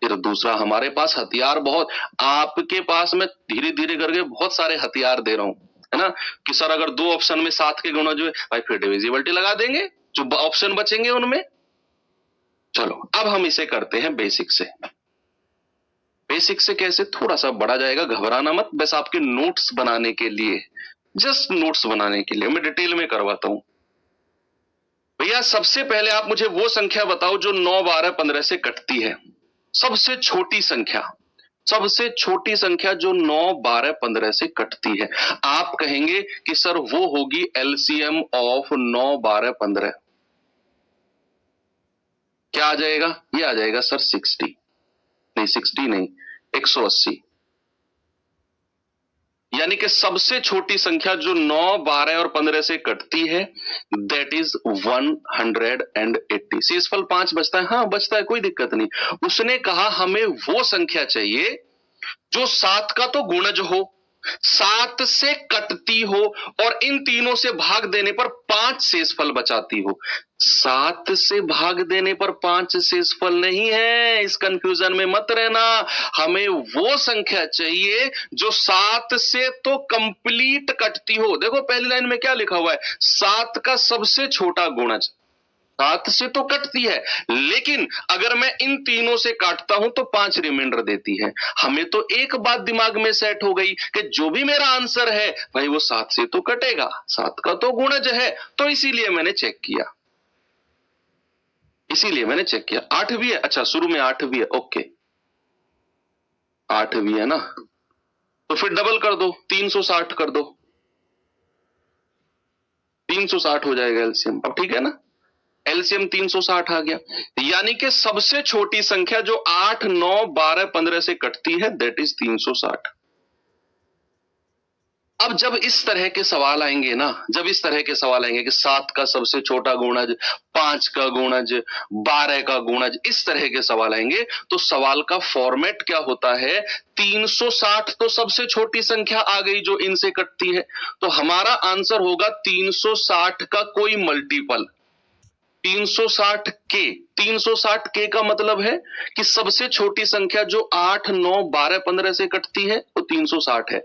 फिर दूसरा हमारे पास हथियार बहुत, आपके पास मैं धीरे धीरे करके बहुत सारे हथियार दे रहा हूं, है ना, कि सर अगर दो ऑप्शन में 7 के गुणज हुए भाई फिर डिविजिबिलिटी लगा देंगे, जो ऑप्शन बचेंगे उनमें। चलो अब हम इसे करते हैं बेसिक से। बेसिक से कैसे, थोड़ा सा बड़ा जाएगा, घबराना मत, बस आपके नोट्स बनाने के लिए, जस्ट नोट्स बनाने के लिए मैं डिटेल में करवाता हूं। भैया सबसे पहले आप मुझे वो संख्या बताओ जो 9, 12, 15 से कटती है, सबसे छोटी संख्या, सबसे छोटी संख्या जो 9, 12, 15 से कटती है। आप कहेंगे कि सर वो होगी एलसीएम ऑफ 9, 12, 15। क्या आ जाएगा, ये आ जाएगा सर 60 नहीं, 60 नहीं, 180। यानी कि सबसे छोटी संख्या जो 9, 12 और 15 से कटती है दैट इज 180। शेषफल 5 बचता है, हाँ बचता है, कोई दिक्कत नहीं। उसने कहा हमें वो संख्या चाहिए जो 7 का तो गुणज हो, 7 से कटती हो और इन तीनों से भाग देने पर 5 शेषफल बचाती हो। 7 से भाग देने पर 5 शेषफल नहीं है, इस कंफ्यूजन में मत रहना। हमें वो संख्या चाहिए जो 7 से तो कंप्लीट कटती हो। देखो पहली लाइन में क्या लिखा हुआ है, 7 का सबसे छोटा गुणज, 7 से तो कटती है लेकिन अगर मैं इन तीनों से काटता हूं तो 5 रिमाइंडर देती है। हमें तो एक बात दिमाग में सेट हो गई कि जो भी मेरा आंसर है भाई वो 7 से तो कटेगा, 7 का तो गुणज है, तो इसीलिए मैंने चेक किया, इसीलिए मैंने चेक किया। 8 भी है, अच्छा शुरू में 8 भी है, ओके 8 भी है ना, तो फिर डबल कर दो, 360 कर दो, 360 हो जाएगा एलसीएम। अब ठीक है ना, एलसीएम 360 आ गया। यानी कि सबसे छोटी संख्या जो 8, 9, 12, 15 से कटती है दैट इज 360। अब जब इस तरह के सवाल आएंगे ना, जब इस तरह के सवाल आएंगे कि 7 का सबसे छोटा गुणज, 5 का गुणज, 12 का गुणज, इस तरह के सवाल आएंगे तो सवाल का फॉर्मेट क्या होता है, 360 तो सबसे छोटी संख्या आ गई जो इनसे कटती है, तो हमारा आंसर होगा 360 का कोई मल्टीपल, 360 के। 360 के का मतलब है कि सबसे छोटी संख्या जो 8, 9, 12, 15 से कटती है वो 360 है।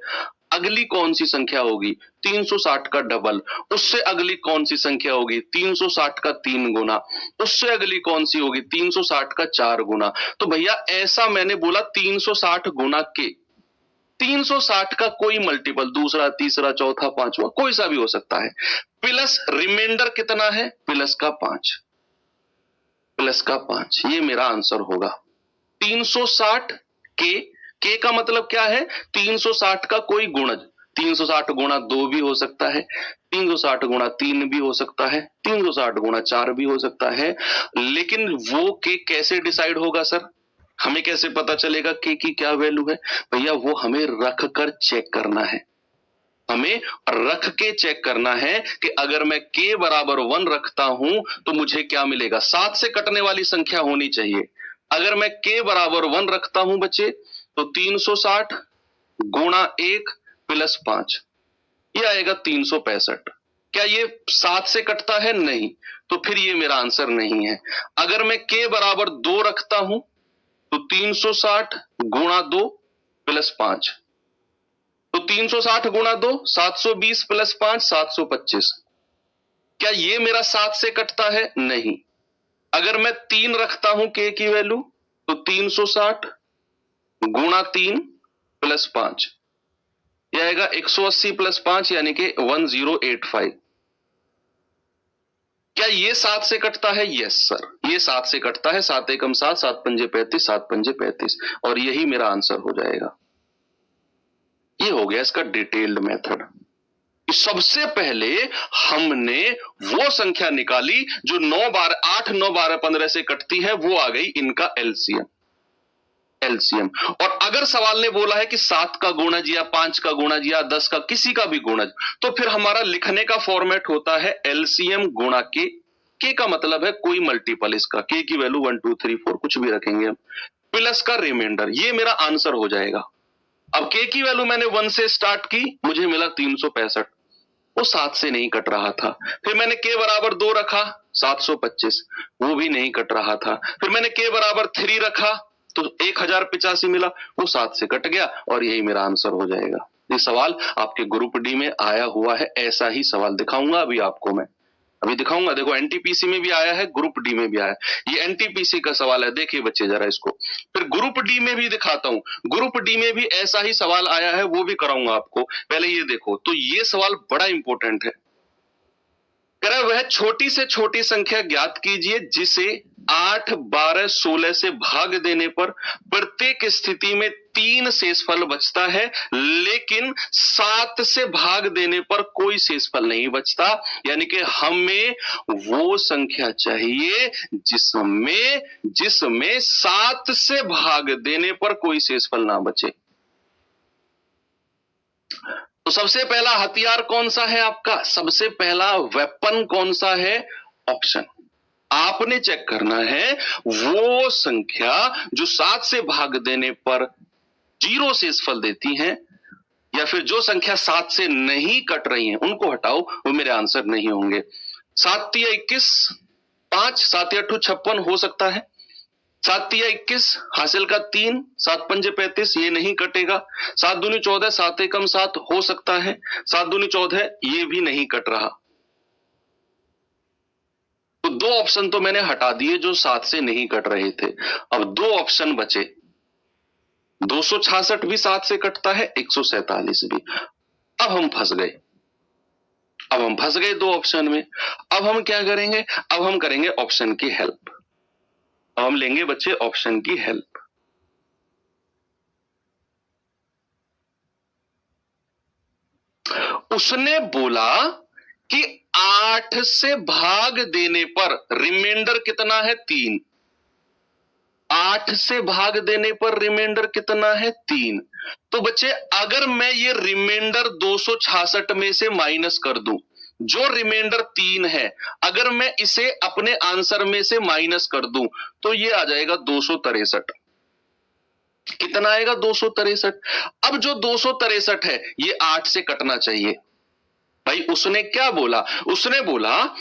अगली कौन सी संख्या होगी, 360 का डबल, उससे अगली कौन सी संख्या होगी, 360 का 3 गुना, उससे अगली कौन सी होगी, 360 का 4 गुना। तो भैया ऐसा मैंने बोला 360 गुना के, 360 का कोई मल्टीपल, दूसरा, तीसरा, चौथा, पांचवा, कोई सा भी हो सकता है, प्लस रिमाइंडर कितना है, प्लस का 5, प्लस का 5, ये मेरा आंसर होगा। 360 के का मतलब क्या है, 360 का कोई गुणज, 360 गुणा 2 भी हो सकता है, 360 गुणा 3 भी हो सकता है, 360 गुणा 4 भी हो सकता है। लेकिन वो के कैसे डिसाइड होगा सर, हमें कैसे पता चलेगा के की क्या वैल्यू है, भैया वो हमें रख कर चेक करना है, हमें रख के चेक करना है कि अगर मैं k बराबर 1 रखता हूं तो मुझे क्या मिलेगा, 7 से कटने वाली संख्या होनी चाहिए। अगर मैं k बराबर 1 रखता हूं बच्चे तो 360 गुणा 1 प्लस 5, ये आएगा 365। क्या ये 7 से कटता है, नहीं, तो फिर ये मेरा आंसर नहीं है। अगर मैं k बराबर 2 रखता हूं तो 360 गुणा 2 प्लस 5, तो 360 गुणा 2 720 प्लस 5 725। क्या ये मेरा 7 से कटता है, नहीं। अगर मैं 3 रखता हूं k की वैल्यू तो 360 गुणा 3 प्लस 5, यह आएगा 180 प्लस 5 यानी कि 1085। क्या ये 7 से कटता है, यस सर ये 7 से कटता है, 7 एकम 7, 7 पंजे 35, 7 पंजे 35, और यही मेरा आंसर हो जाएगा। ये हो गया इसका डिटेल्ड मेथड। सबसे पहले हमने वो संख्या निकाली जो 8, 9, 12, 15 से कटती है, वो आ गई इनका एलसीएम। और अगर सवाल ने बोला है कि 7 का गुणज या 5 का गुणज या 10 का किसी का भी गुणज, तो फिर हमारा लिखने का फॉर्मेट होता है एलसीएम गुणा के, के का मतलब है कोई मल्टीपल इसका, के की वैल्यू 1 2 3 4 कुछ भी रखेंगे हम, प्लस का रिमाइंडर, ये मेरा आंसर हो जाएगा। अब के की वैल्यू मैंने 1 से स्टार्ट की, मुझे मिला 365, वो 7 से नहीं कट रहा था। फिर मैंने के बराबर 2 रखा, 725, वो भी नहीं कट रहा था। फिर मैंने के बराबर 3 रखा तो 1085 मिला, वो 7 से कट गया और यही मेरा आंसर हो जाएगा। ये सवाल आपके ग्रुप डी में आया हुआ है, ऐसा ही सवाल दिखाऊंगा अभी आपको मैं, अभी दिखाऊंगा। देखो एनटीपीसी में भी आया है, ग्रुप डी में भी आया है। ये एनटीपीसी का सवाल है, देखिए बच्चे जरा इसको। फिर ग्रुप डी में भी दिखाता हूं, ग्रुप डी में भी ऐसा ही सवाल आया है, वो भी कराऊंगा आपको। पहले ये देखो, तो ये सवाल बड़ा इंपॉर्टेंट है। कह रहा वह छोटी से छोटी संख्या ज्ञात कीजिए जिसे 8, 12, 16 से भाग देने पर प्रत्येक स्थिति में 3 शेषफल बचता है, लेकिन 7 से भाग देने पर कोई शेषफल नहीं बचता। यानी कि हमें वो संख्या चाहिए जिसमें 7 से भाग देने पर कोई शेषफल ना बचे। तो सबसे पहला हथियार कौन सा है आपका, सबसे पहला वेपन कौन सा है, ऑप्शन। आपने चेक करना है वो संख्या जो 7 से भाग देने पर 0 शेषफल देती हैं, या फिर जो संख्या 7 से नहीं कट रही हैं उनको हटाओ, वो मेरे आंसर नहीं होंगे। 7 तिया 21, 5, 7 या 8 56 हो सकता है। 7 तिया 21, हासिल का 3, 7 पंजे 35, ये नहीं कटेगा। 7 दूनी 14, 7 एकम 7 हो सकता है। 7 दूनी 14, ये भी नहीं कट रहा। तो 2 ऑप्शन तो मैंने हटा दिए जो 7 से नहीं कट रहे थे। अब 2 ऑप्शन बचे, 266 भी 7 से कटता है, 147 भी। अब हम फंस गए 2 ऑप्शन में। अब हम क्या करेंगे, अब हम करेंगे ऑप्शन की हेल्प। अब हम लेंगे बच्चे ऑप्शन की हेल्प। उसने बोला कि 8 से भाग देने पर रिमाइंडर कितना है, 3। 8 से भाग देने पर रिमाइंडर कितना है, 3। तो बच्चे अगर मैं ये रिमाइंडर 266 में से माइनस कर दूं, जो रिमाइंडर 3 है, अगर मैं इसे अपने आंसर में से माइनस कर दूं तो ये आ जाएगा 263। कितना आएगा, 263। अब जो 263 है ये 8 से कटना चाहिए। भाई उसने क्या बोला, उसने बोला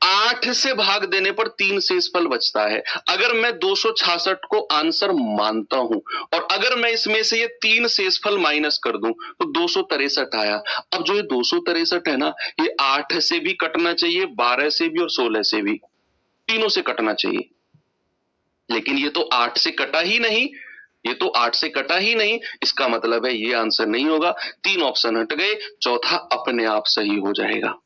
8 से भाग देने पर 3 शेषफल बचता है। अगर मैं 266 को आंसर मानता हूं और अगर मैं इसमें से ये 3 शेषफल माइनस कर दूं तो 263 आया। अब जो ये 263 है ना, ये 8 से भी कटना चाहिए, 12 से भी और 16 से भी, तीनों से कटना चाहिए। लेकिन ये तो 8 से कटा ही नहीं, ये तो 8 से कटा ही नहीं, इसका मतलब है ये आंसर नहीं होगा। 3 ऑप्शन हट गए, चौथा अपने आप सही हो जाएगा।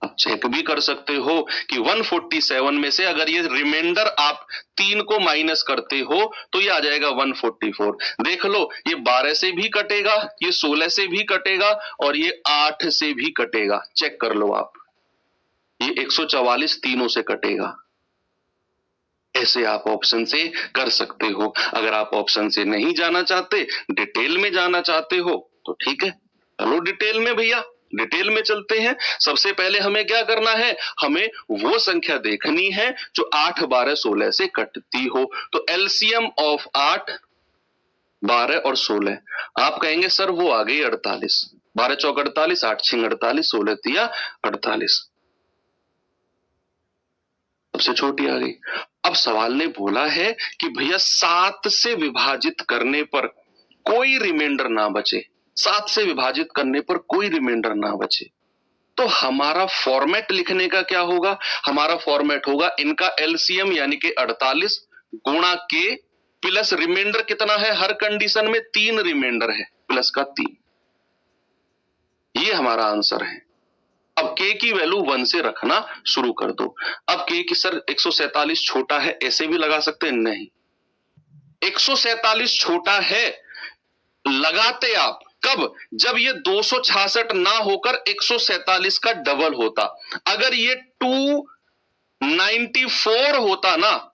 अब चेक भी कर सकते हो कि 147 में से अगर ये रिमाइंडर आप 3 को माइनस करते हो तो ये आ जाएगा 144। देख लो, ये 12 से भी कटेगा, ये 16 से भी कटेगा और ये 8 से भी कटेगा। चेक कर लो आप, ये 144 तीनों से कटेगा। ऐसे आप ऑप्शन से कर सकते हो। अगर आप ऑप्शन से नहीं जाना चाहते, डिटेल में जाना चाहते हो तो ठीक है, चलो डिटेल में भैया, डिटेल में चलते हैं। सबसे पहले हमें क्या करना है, हमें वो संख्या देखनी है जो 8, 12, 16 से कटती हो। तो एलसीएम ऑफ 8, 12 और 16, आप कहेंगे सर वो आ गई 48। 12 चौक 48, 8 छिंग 48, 16 तिया 48, सबसे छोटी आ गई। अब सवाल ने बोला है कि भैया 7 से विभाजित करने पर कोई रिमाइंडर ना बचे, 7 से विभाजित करने पर कोई रिमाइंडर ना बचे। तो हमारा फॉर्मेट लिखने का क्या होगा, हमारा फॉर्मेट होगा इनका एलसीएम यानी कि 48 गुणा के प्लस रिमाइंडर कितना है, हर कंडीशन में 3 रिमाइंडर है, प्लस का 3। ये हमारा आंसर है। अब के की वैल्यू 1 से रखना शुरू कर दो। अब के की सर 147 छोटा है, ऐसे भी लगा सकते हैं, नहीं 147 छोटा है लगाते आप कब, जब ये 266 ना होकर 147 का डबल होता। अगर ये 294 होता ना,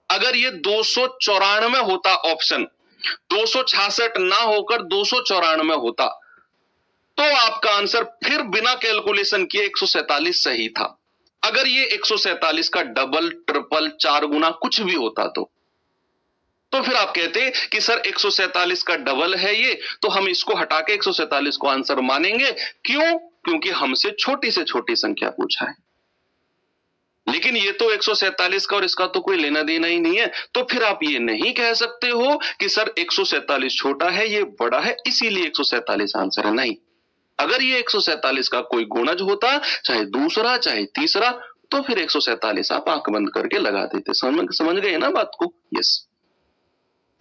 अगर ये 294 होता, ऑप्शन 266 ना होकर 294 होता तो आपका आंसर फिर बिना कैलकुलेशन किए 147 सही था। अगर ये 147 का डबल, ट्रिपल, 4 गुना कुछ भी होता तो फिर आप कहते कि सर 147 का डबल है ये, तो हम इसको हटा के 147 को आंसर मानेंगे। क्यों? क्योंकि हमसे छोटी से छोटी संख्या पूछा है। लेकिन ये तो 147 का और इसका तो कोई लेना देना ही नहीं है, तो फिर आप ये नहीं कह सकते हो कि सर 147 छोटा है, ये बड़ा है, इसीलिए 147 आंसर है। नहीं, अगर ये 147 का कोई गुणज होता, चाहे दूसरा चाहे तीसरा, तो फिर 147 आप आंख बंद करके लगा देते। समझ गए ना बात को? यस।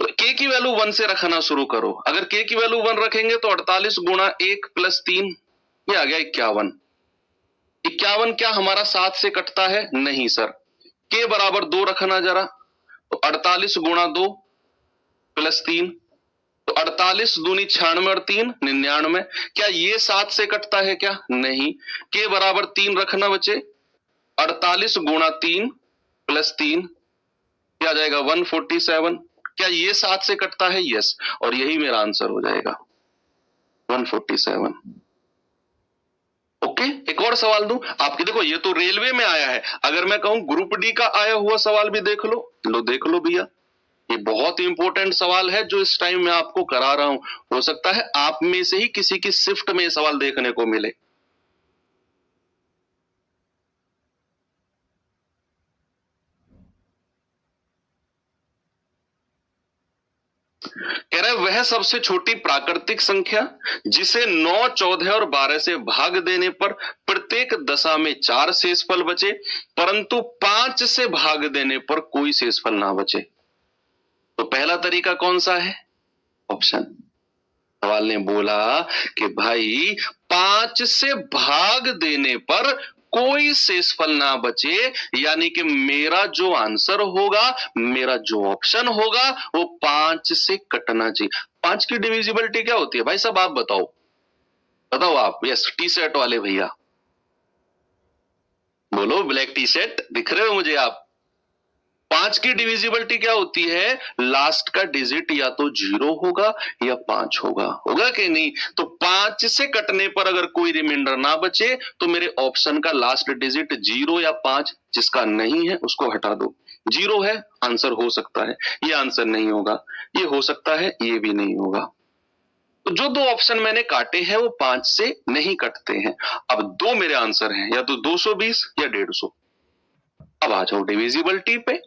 तो k की वैल्यू 1 से रखना शुरू करो। अगर k की वैल्यू 1 रखेंगे तो 48 गुणा 1 प्लस 3, ये आ गया 51। 51 क्या हमारा 7 से कटता है? नहीं सर। k बराबर 2 रखना जरा, तो 48 गुणा 2 प्लस 3, तो 48 दूनी 96 और 3 99। क्या ये 7 से कटता है क्या? नहीं। k बराबर 3 रखना बचे, 48 गुणा 3 प्लस 3, क्या आ जाएगा 147। क्या ये 7 से कटता है? यस, और यही मेरा आंसर हो जाएगा 147। ओके, एक और सवाल दूं आपके। देखो ये तो रेलवे में आया है, अगर मैं कहूं ग्रुप डी का आया हुआ सवाल भी देख लो देख लो भैया। ये बहुत इंपॉर्टेंट सवाल है जो इस टाइम मैं आपको करा रहा हूं। हो सकता है आप में से ही किसी की शिफ्ट में सवाल देखने को मिले। कह रहा है वह सबसे छोटी प्राकृतिक संख्या जिसे 9, 14 और 12 से भाग देने पर प्रत्येक दशा में 4 शेषफल बचे, परंतु 5 से भाग देने पर कोई शेषफल ना बचे। तो पहला तरीका कौन सा है? ऑप्शन। सवाल ने बोला कि भाई 5 से भाग देने पर कोई शेषफल ना बचे, यानी कि मेरा जो आंसर होगा, मेरा जो ऑप्शन होगा, वो 5 से कटना चाहिए। 5 की डिविजिबिलिटी क्या होती है भाई साहब? आप बताओ आप। यस, टी शर्ट वाले भैया बोलो, ब्लैक टी शर्ट दिख रहे हो मुझे आप। 5 की डिविजिबिलिटी क्या होती है? लास्ट का डिजिट या तो 0 होगा या 5 होगा कि नहीं? तो 5 से कटने पर अगर कोई रिमाइंडर ना बचे तो मेरे ऑप्शन का लास्ट डिजिट 0 या 5, जिसका नहीं है उसको हटा दो। 0 है, आंसर हो सकता है, ये आंसर नहीं होगा, ये हो सकता है, ये भी नहीं होगा। तो जो 2 ऑप्शन मैंने काटे हैं वो 5 से नहीं कटते हैं। अब 2 मेरे आंसर हैं, या तो 220 या 150। अब आ जाओ डिविजिबिलिटी पे।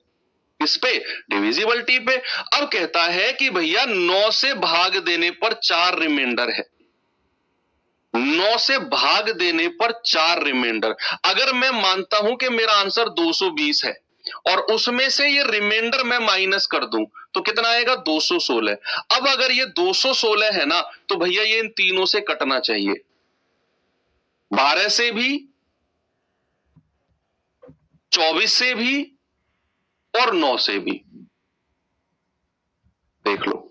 किस पे? डिविजिबिलिटी पे। अब कहता है कि भैया 9 से भाग देने पर 4 रिमाइंडर है। 9 से भाग देने पर 4 रिमाइंडर। अगर मैं मानता हूं कि मेरा आंसर 220 है और उसमें से ये रिमाइंडर मैं माइनस कर दूं तो कितना आएगा? 216। अब अगर ये 216 है ना, तो भैया ये इन तीनों से कटना चाहिए, 12 से भी, 24 से भी और 9 से भी। देख लो,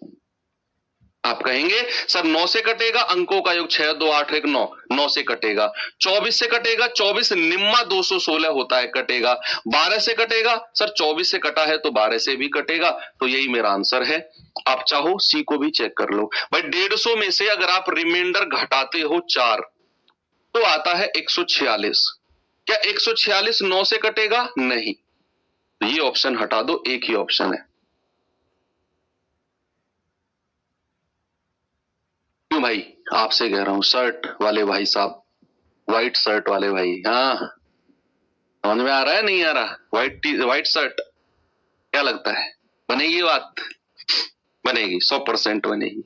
आप कहेंगे सर 9 से कटेगा, अंकों का योग 6, 2, 8, 1, 9, 9 से कटेगा। 24 से कटेगा, 24 निम्मा 216 होता है, कटेगा। 12 से कटेगा, सर 24 से कटा है तो 12 से भी कटेगा। तो यही मेरा आंसर है। आप चाहो सी को भी चेक कर लो भाई। 150 में से अगर आप रिमाइंडर घटाते हो 4 तो आता है 146। क्या 146 9 से कटेगा? नहीं, ये ऑप्शन हटा दो, एक ही ऑप्शन है। क्यों भाई? आपसे कह रहा हूं, शर्ट वाले भाई साहब, व्हाइट शर्ट वाले भाई। हाँ, समझ में आ रहा है नहीं आ रहा? व्हाइट शर्ट, क्या लगता है बनेगी बात? बनेगी, 100% बनेगी।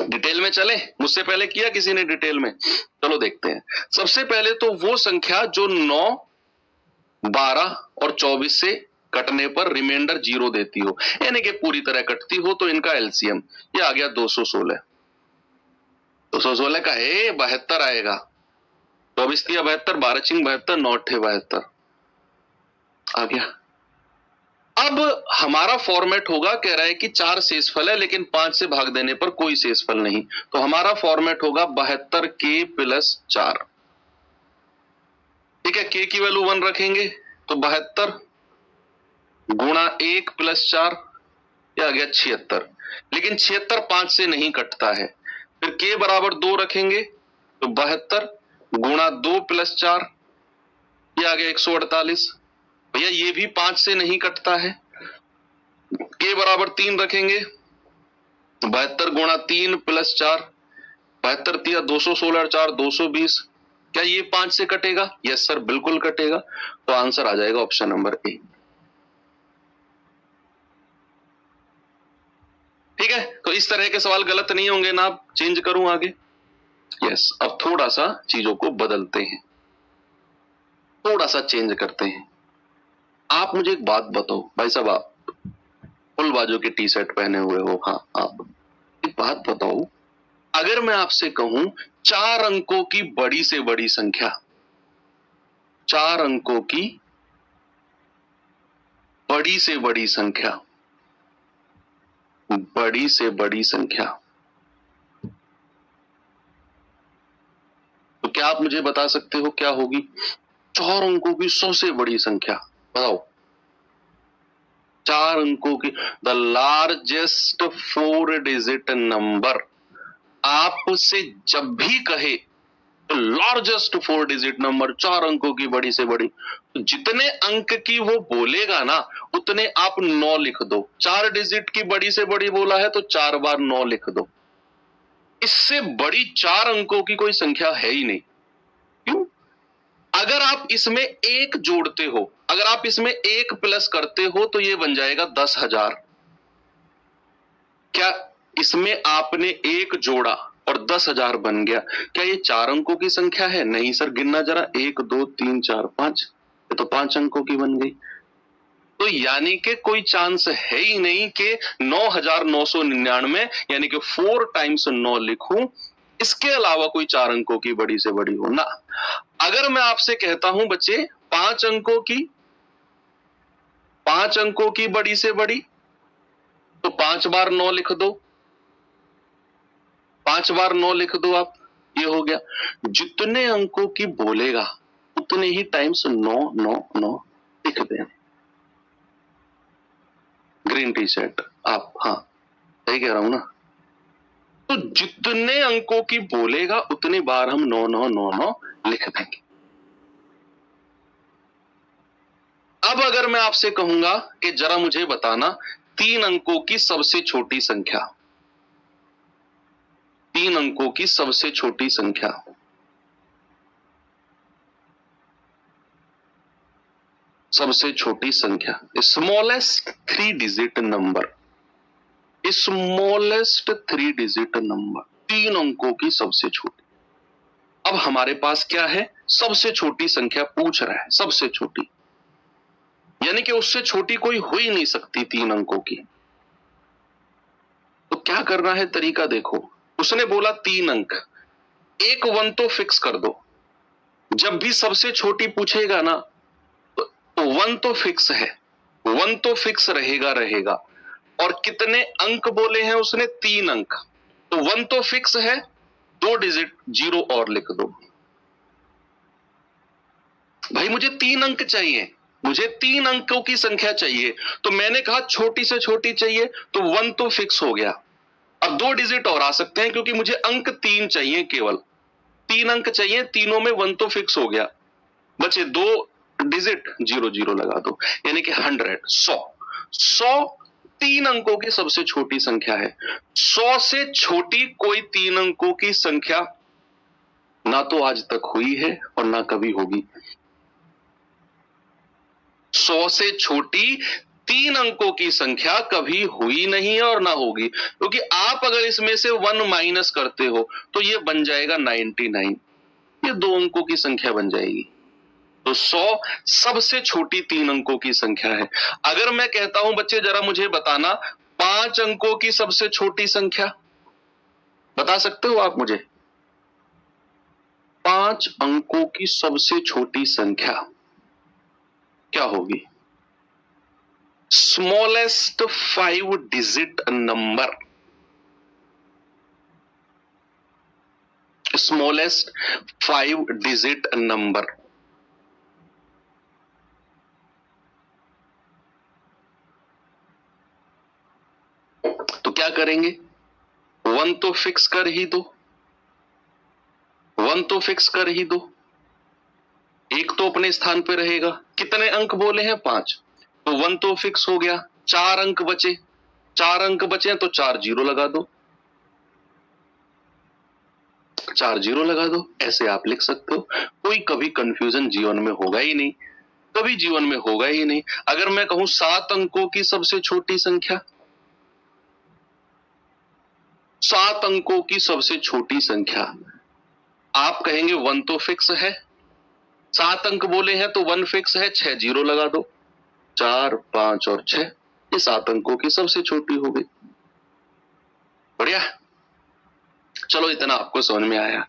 डिटेल में चले? मुझसे पहले किया किसी ने डिटेल में? चलो देखते हैं। सबसे पहले तो वो संख्या जो 9, 12 और 24 से कटने पर रिमाइंडर 0 देती हो, यानी कि पूरी तरह कटती हो, तो इनका एलसीएम ये आ गया 216। 216 का है 72 आएगा। 24 तिया 72, 12 चिंग 72, 9 अट्ठे 72 आ गया। अब हमारा फॉर्मेट होगा, कह रहा है कि 4 शेषफल है लेकिन 5 से भाग देने पर कोई शेषफल नहीं, तो हमारा फॉर्मेट होगा 72 के प्लस 4। ठीक है, के की वैल्यू 1 रखेंगे तो 72 गुणा 1 प्लस 4, यह आ गया 76। लेकिन 76 5 से नहीं कटता है। फिर k बराबर 2 रखेंगे तो 72 गुणा 2 प्लस 4, ये आ गया 148। भैया ये भी 5 से नहीं कटता है। k बराबर 3 रखेंगे, 72 गुणा 3 प्लस 4, 72 तिया 216 और 4 220। क्या ये 5 से कटेगा? यस सर, बिल्कुल कटेगा। तो आंसर आ जाएगा ऑप्शन नंबर ए। ठीक है, तो इस तरह के सवाल गलत नहीं होंगे ना। आप चेंज करूं आगे? यस, अब थोड़ा सा चीजों को बदलते हैं, थोड़ा सा चेंज करते हैं। आप मुझे एक बात बताओ भाई साहब, आप फुल बाजू की टी शर्ट पहने हुए हो, हाँ आप एक बात बताओ, अगर मैं आपसे कहूं 4 अंकों की बड़ी से बड़ी संख्या, 4 अंकों की बड़ी से बड़ी संख्या, बड़ी से बड़ी संख्या, तो क्या आप मुझे बता सकते हो क्या होगी? 4 अंकों की सबसे बड़ी संख्या बताओ। 4 अंकों की, द लार्जेस्ट 4 डिजिट नंबर। आपसे जब भी कहे तो लार्जेस्ट 4 डिजिट नंबर, 4 अंकों की बड़ी से बड़ी, तो जितने अंक की वो बोलेगा ना उतने आप 9 लिख दो। 4 डिजिट की बड़ी से बड़ी बोला है तो 4 बार 9 लिख दो। इससे बड़ी 4 अंकों की कोई संख्या है ही नहीं। क्यों? अगर आप इसमें एक जोड़ते हो, अगर आप इसमें एक प्लस करते हो तो ये बन जाएगा 10,000। क्या इसमें आपने एक जोड़ा और 10,000 बन गया? क्या ये 4 अंकों की संख्या है? नहीं सर, गिनना जरा, 1 2 3 4 5, ये तो 5 अंकों की बन गई। तो यानी कि कोई चांस है ही नहीं कि 9,999 यानी कि 4 टाइम्स 9 लिखूं, इसके अलावा कोई 4 अंकों की बड़ी से बड़ी हो ना। अगर मैं आपसे कहता हूं बच्चे 5 अंकों की, 5 अंकों की बड़ी से बड़ी, तो 5 बार 9 लिख दो, 5 बार 9 लिख दो आप, ये हो गया। जितने अंकों की बोलेगा उतने ही टाइम्स 9 9 9 लिख दें। ग्रीन टी शर्ट आप, हाँ सही कह रहा हूं ना। तो जितने अंकों की बोलेगा उतनी बार हम 9 9 9 9 लिख देंगे। अब अगर मैं आपसे कहूंगा कि जरा मुझे बताना 3 अंकों की सबसे छोटी संख्या, 3 अंकों की सबसे छोटी संख्या, सबसे छोटी संख्या, smallest 3 digit number, smallest 3 digit number, 3 अंकों की सबसे छोटी। अब हमारे पास क्या है? सबसे छोटी संख्या पूछ रहा है, सबसे छोटी, यानी कि उससे छोटी कोई हो ही नहीं सकती 3 अंकों की। तो क्या करना है तरीका देखो, उसने बोला 3 अंक, एक 1 तो फिक्स कर दो। जब भी सबसे छोटी पूछेगा ना तो 1 तो फिक्स है, 1 तो फिक्स रहेगा रहेगा। और कितने अंक बोले हैं उसने? 3 अंक, तो 1 तो फिक्स है, 2 डिजिट 0 और लिख दो। भाई मुझे 3 अंक चाहिए, मुझे 3 अंकों की संख्या चाहिए, तो मैंने कहा छोटी से छोटी चाहिए, तो 1 तो फिक्स हो गया। अब 2 डिजिट और आ सकते हैं क्योंकि मुझे अंक 3 चाहिए, केवल 3 अंक चाहिए, तीनों में 1 तो फिक्स हो गया, बचे 2 डिजिट 0 0 लगा दो, यानी कि 100 100 100 3 अंकों की सबसे छोटी संख्या है। 100 से छोटी कोई 3 अंकों की संख्या ना तो आज तक हुई है और ना कभी होगी। 100 से छोटी 3 अंकों की संख्या कभी हुई नहीं है और ना होगी, क्योंकि आप अगर इसमें से 1 माइनस करते हो तो ये बन जाएगा 99, ये 2 अंकों की संख्या बन जाएगी। तो 100 सबसे छोटी 3 अंकों की संख्या है। अगर मैं कहता हूं बच्चे जरा मुझे बताना 5 अंकों की सबसे छोटी संख्या, बता सकते हो आप मुझे? 5 अंकों की सबसे छोटी संख्या क्या होगी? Smallest 5 digit number, smallest 5 digit number. तो क्या करेंगे, 1 तो फिक्स कर ही दो, 1 तो फिक्स कर ही दो, एक तो अपने स्थान पे रहेगा। कितने अंक बोले हैं? 5, तो 1 तो फिक्स हो गया, 4 अंक बचे, 4 अंक बचे तो 4 जीरो लगा दो, 4 जीरो लगा दो। ऐसे आप लिख सकते हो। कोई कभी कंफ्यूजन जीवन में होगा ही नहीं, कभी जीवन में होगा ही नहीं। अगर मैं कहूं 7 अंकों की सबसे छोटी संख्या, 7 अंकों की सबसे छोटी संख्या, आप कहेंगे 1 तो फिक्स है, 7 अंक बोले हैं तो 1 फिक्स है, 6 जीरो लगा दो, 4, 5 और 6, ये 7 अंकों की सबसे छोटी हो गई। बढ़िया, चलो इतना आपको समझ में आया।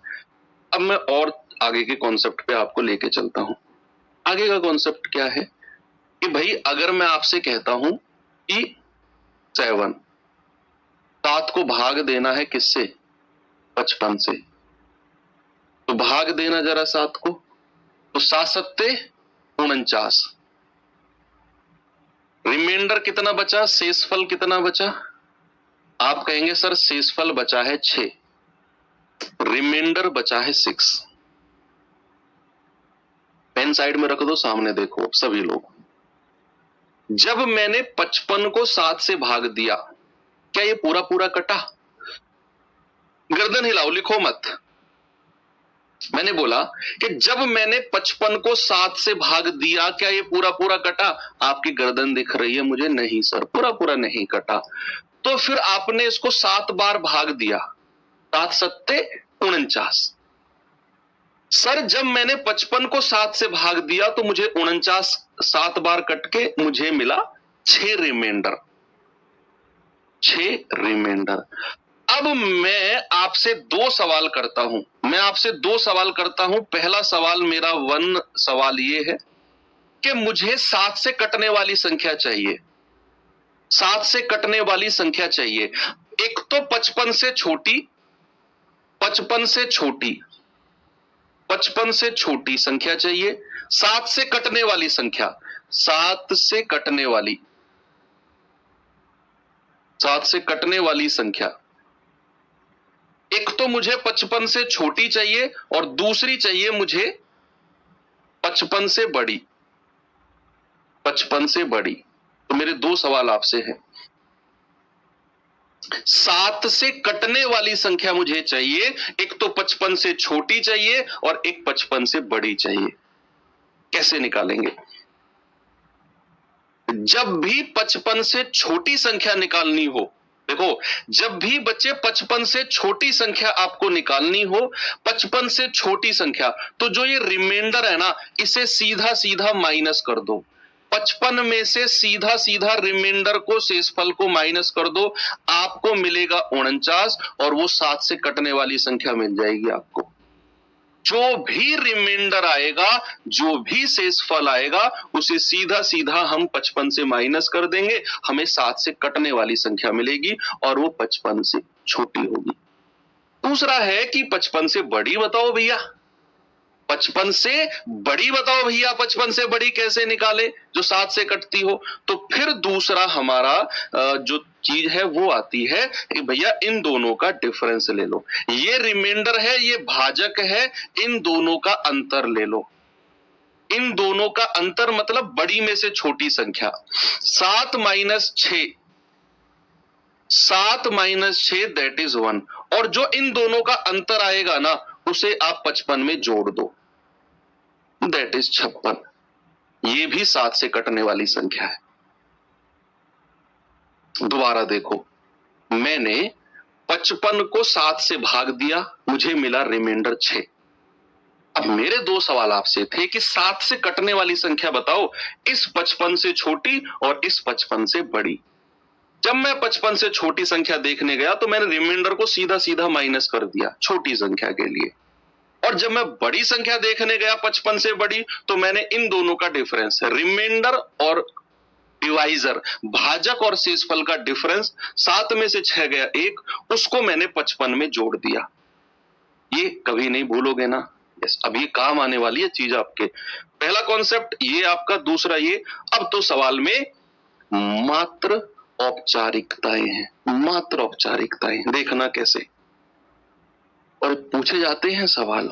अब मैं और आगे के कॉन्सेप्ट पे आपको लेके चलता हूं। आगे का कॉन्सेप्ट क्या है कि भाई अगर मैं आपसे कहता हूं कि 7 को भाग देना है किससे? 55 से। तो भाग देना जरा 7 को, तो 7 सत्ते 49, रिमाइंडर कितना बचा? शेषफल कितना बचा? आप कहेंगे सर शेषफल बचा है 6, रिमाइंडर बचा है 6। पेन साइड में रख दो, सामने देखो सभी लोग। जब मैंने 55 को 7 से भाग दिया, क्या ये पूरा पूरा कटा? गर्दन हिलाओ, लिखो मत। मैंने बोला कि जब मैंने 55 को 7 से भाग दिया, क्या ये पूरा पूरा कटा? आपकी गर्दन दिख रही है मुझे, नहीं सर पूरा पूरा नहीं कटा। तो फिर आपने इसको 7 बार भाग दिया, 7 सत्ते 49। सर जब मैंने 55 को 7 से भाग दिया तो मुझे 49 7 बार कट के मुझे मिला 6 रिमाइंडर, 6 रिमाइंडर। अब मैं आपसे 2 सवाल करता हूं, मैं आपसे 2 सवाल करता हूं। पहला सवाल मेरा 1 सवाल ये है कि मुझे 7 से कटने वाली संख्या चाहिए, 7 से कटने वाली संख्या चाहिए। एक तो 55 से छोटी, 55 से छोटी, 55 से छोटी संख्या चाहिए, 7 से कटने वाली संख्या, 7 से कटने वाली, 7 से कटने वाली संख्या। एक तो मुझे 55 से छोटी चाहिए और दूसरी चाहिए मुझे 55 से बड़ी, 55 से बड़ी। तो मेरे 2 सवाल आपसे हैं। 7 से कटने वाली संख्या मुझे चाहिए, एक तो 55 से छोटी चाहिए और एक 55 से बड़ी चाहिए। कैसे निकालेंगे? जब भी 55 से छोटी संख्या निकालनी हो, देखो जब भी बच्चे 55 से छोटी संख्या आपको निकालनी हो, 55 से छोटी संख्या, तो जो ये रिमाइंडर है ना, इसे सीधा सीधा माइनस कर दो। 55 में से सीधा सीधा रिमाइंडर को, शेषफल को माइनस कर दो, आपको मिलेगा 49 और वो 7 से कटने वाली संख्या मिल जाएगी आपको। जो भी रिमाइंडर आएगा, जो भी शेषफल आएगा, उसे सीधा सीधा हम 55 से माइनस कर देंगे, हमें 7 से कटने वाली संख्या मिलेगी और वो 55 से छोटी होगी। दूसरा है कि 55 से बड़ी बताओ भैया, 55 से बड़ी बताओ भैया, 55 से बड़ी कैसे निकाले जो 7 से कटती हो? तो फिर दूसरा हमारा जो चीज है वो आती है कि भैया इन दोनों का डिफरेंस ले लो। ये रिमाइंडर है, ये भाजक है, इन दोनों का अंतर ले लो। इन दोनों का अंतर मतलब बड़ी में से छोटी संख्या। 7 माइनस 6, 7 माइनस 6 दैट इज 1। और जो इन दोनों का अंतर आएगा ना, उसे आप 55 में जोड़ दो, दैट इज 56। ये भी 7 से कटने वाली संख्या है। दोबारा देखो, मैंने 55 को 7 से भाग दिया, मुझे मिला रिमाइंडर 6। अब मेरे 2 सवाल आपसे थे कि 7 से कटने वाली संख्या बताओ, इस 55 से छोटी और इस 55 से बड़ी। जब मैं 55 से छोटी संख्या देखने गया तो मैंने रिमाइंडर को सीधा सीधा माइनस कर दिया छोटी संख्या के लिए, और जब मैं बड़ी संख्या देखने गया 55 से बड़ी, तो मैंने इन दोनों का डिफरेंस, रिमाइंडर और डिवाइजर, भाजक और शेषफल का डिफरेंस, 7 में से 6 गया 1, उसको मैंने 55 में जोड़ दिया। ये कभी नहीं भूलोगे ना? यस, अब ये काम आने वाली है चीज आपके। पहला कॉन्सेप्ट ये आपका, दूसरा ये। अब तो सवाल में मात्र औपचारिकताएं हैं, मात्र औपचारिकताएं। देखना कैसे। और पूछे जाते हैं सवाल,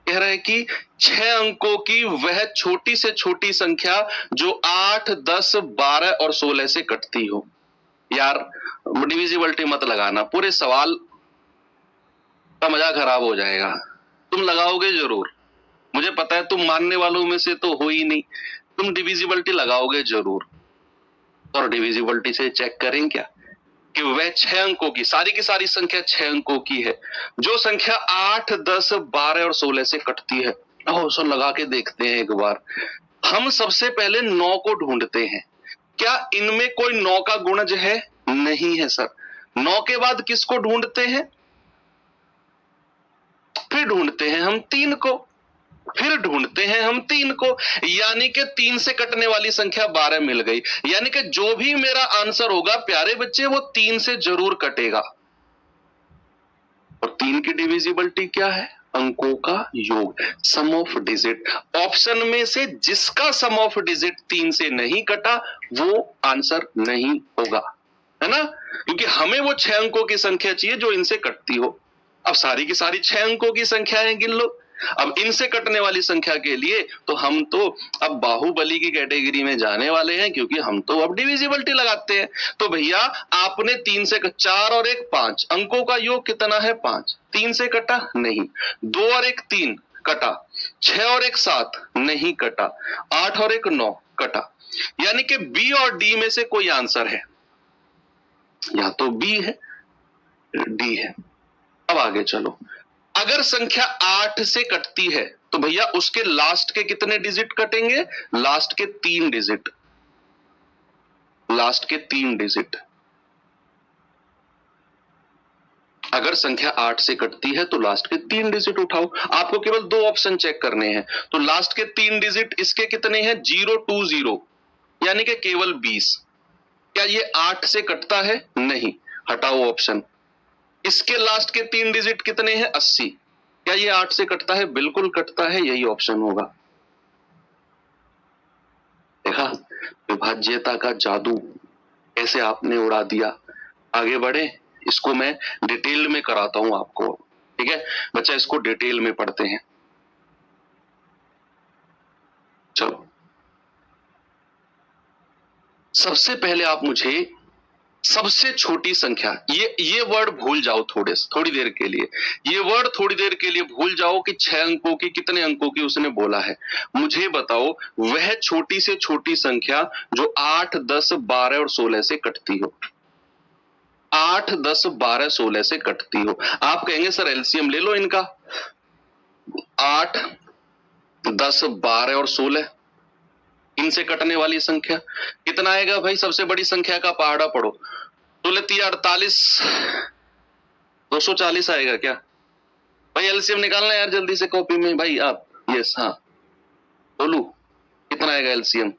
कह रहा है कि 6 अंकों की वह छोटी से छोटी संख्या जो 8, 10, 12 और 16 से कटती हो। यार डिविजिबिलिटी मत लगाना, पूरे सवाल का मजा खराब हो जाएगा। तुम लगाओगे जरूर, मुझे पता है, तुम मानने वालों में से तो हो ही नहीं, तुम डिविजिबिलिटी लगाओगे जरूर। और डिविजिबिलिटी से चेक करें क्या कि वह 6 अंकों की सारी संख्या 6 अंकों की है जो संख्या 8, 10, 12 और 16 से कटती है। सो लगा के देखते हैं एक बार। हम सबसे पहले 9 को ढूंढते हैं। क्या इनमें कोई 9 का गुणज है? नहीं है सर। 9 के बाद किसको ढूंढते हैं? फिर ढूंढते हैं हम 3 को, फिर ढूंढते हैं हम 3 को, यानी कि 3 से कटने वाली संख्या 12 मिल गई। यानी कि जो भी मेरा आंसर होगा प्यारे बच्चे वो 3 से जरूर कटेगा। और 3 की डिविजिबिलिटी क्या है? अंकों का योग, सम ऑफ डिजिट। ऑप्शन में से जिसका सम ऑफ डिजिट 3 से नहीं कटा वो आंसर नहीं होगा, है ना? क्योंकि हमें वो 6 अंकों की संख्या चाहिए जो इनसे कटती हो। अब सारी की सारी 6 अंकों की संख्याएं गिन लो। अब इनसे कटने वाली संख्या के लिए तो हम तो अब बाहुबली की कैटेगरी में जाने वाले हैं, क्योंकि हम तो अब डिविजिबिलिटी लगाते हैं। तो भैया आपने 3 से 4 और 1 5, अंकों का योग कितना है? 5। 3 से कटा नहीं। 2 और 1 3 कटा। 6 और 1 7 नहीं कटा। 8 और 1 9 कटा। यानी कि बी और डी में से कोई आंसर है, या तो बी है डी है। अब आगे चलो। अगर संख्या 8 से कटती है तो भैया उसके लास्ट के कितने डिजिट कटेंगे? लास्ट के 3 डिजिट। लास्ट के 3 डिजिट। अगर संख्या 8 से कटती है तो लास्ट के 3 डिजिट उठाओ। आपको केवल 2 ऑप्शन चेक करने हैं। तो लास्ट के 3 डिजिट इसके कितने हैं? 0 2 0, यानी कि केवल 20। क्या ये 8 से कटता है? नहीं, हटाओ ऑप्शन। इसके लास्ट के 3 डिजिट कितने हैं? 80। क्या ये 8 से कटता है? बिल्कुल कटता है, यही ऑप्शन होगा। देखा विभाज्यता का जादू कैसे आपने उड़ा दिया। आगे बढ़े, इसको मैं डिटेल में कराता हूं आपको। ठीक है बच्चा, इसको डिटेल में पढ़ते हैं। चलो, सबसे पहले आप मुझे सबसे छोटी संख्या, ये वर्ड भूल जाओ थोड़ी देर के लिए। ये वर्ड थोड़ी देर के लिए भूल जाओ कि 6 अंकों की, कितने अंकों की उसने बोला है। मुझे बताओ वह छोटी से छोटी संख्या जो 8, 10, 12 और 16 से कटती हो। 8, 10, 12, 16 से कटती हो। आप कहेंगे सर एलसीएम ले लो इनका। 8, 10, 12 और 16, इनसे कटने वाली संख्या कितना आएगा भाई? सबसे बड़ी संख्या का पहाड़ा पढ़ो। 16 48, 240 आएगा क्या भाई? एलसीएम निकालना यार जल्दी से कॉपी में भाई आप। यस, हाँ बोलू कितना आएगा एलसीएम?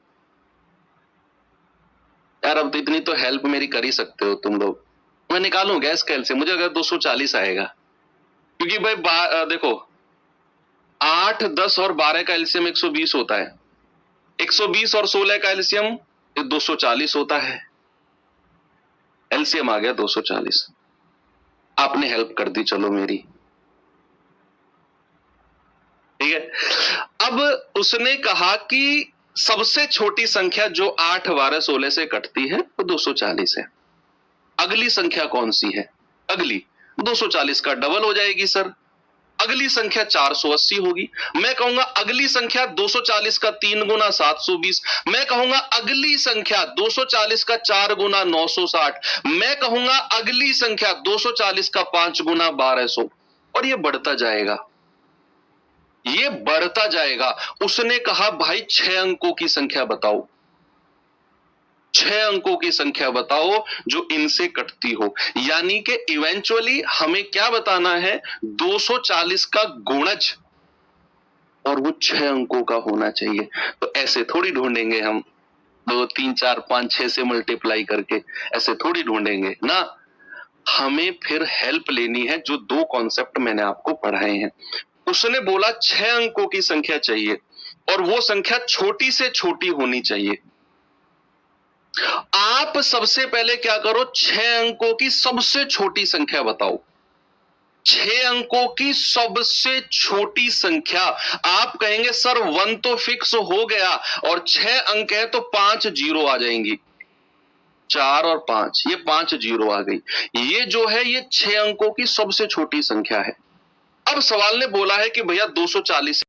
यार अब तो इतनी तो हेल्प मेरी कर ही सकते हो तुम लोग। मैं निकालूंगा इसका एलसीएम, मुझे अगर 240 आएगा, क्योंकि भाई देखो 8, 10 और 12 का एलसीएम 120 होता है। 120 और 16 का एलसीएम 240 होता है। एलसीएम आ गया 240। आपने हेल्प कर दी, चलो मेरी। ठीक है, अब उसने कहा कि सबसे छोटी संख्या जो 8, 12, 16 से कटती है वो 240 है। अगली संख्या कौन सी है? अगली 240 का डबल हो जाएगी सर। अगली संख्या 480 होगी। मैं कहूंगा अगली संख्या 240 का 3 गुना 720। मैं कहूंगा अगली संख्या 240 का 4 गुना 960। मैं कहूंगा अगली संख्या 240 का 5 गुना 1200। और ये बढ़ता जाएगा, ये बढ़ता जाएगा। उसने कहा भाई 6 अंकों की संख्या बताओ, 6 अंकों की संख्या बताओ जो इनसे कटती हो। यानी कि इवेंचुअली हमें क्या बताना है? 240 का गुणज, और वो 6 अंकों का होना चाहिए। तो ऐसे थोड़ी ढूंढेंगे हम 2 3 4 5 6 से मल्टीप्लाई करके, ऐसे थोड़ी ढूंढेंगे ना। हमें फिर हेल्प लेनी है, जो 2 कॉन्सेप्ट मैंने आपको पढ़ाए हैं। उसने बोला 6 अंकों की संख्या चाहिए और वो संख्या छोटी से छोटी होनी चाहिए। आप सबसे पहले क्या करो, 6 अंकों की सबसे छोटी संख्या बताओ। 6 अंकों की सबसे छोटी संख्या। आप कहेंगे सर 1 तो फिक्स हो गया और 6 अंक है तो 5 जीरो आ जाएंगी। 4 और 5, ये 5 जीरो आ गई। ये जो है ये 6 अंकों की सबसे छोटी संख्या है। अब सवाल ने बोला है कि भैया 240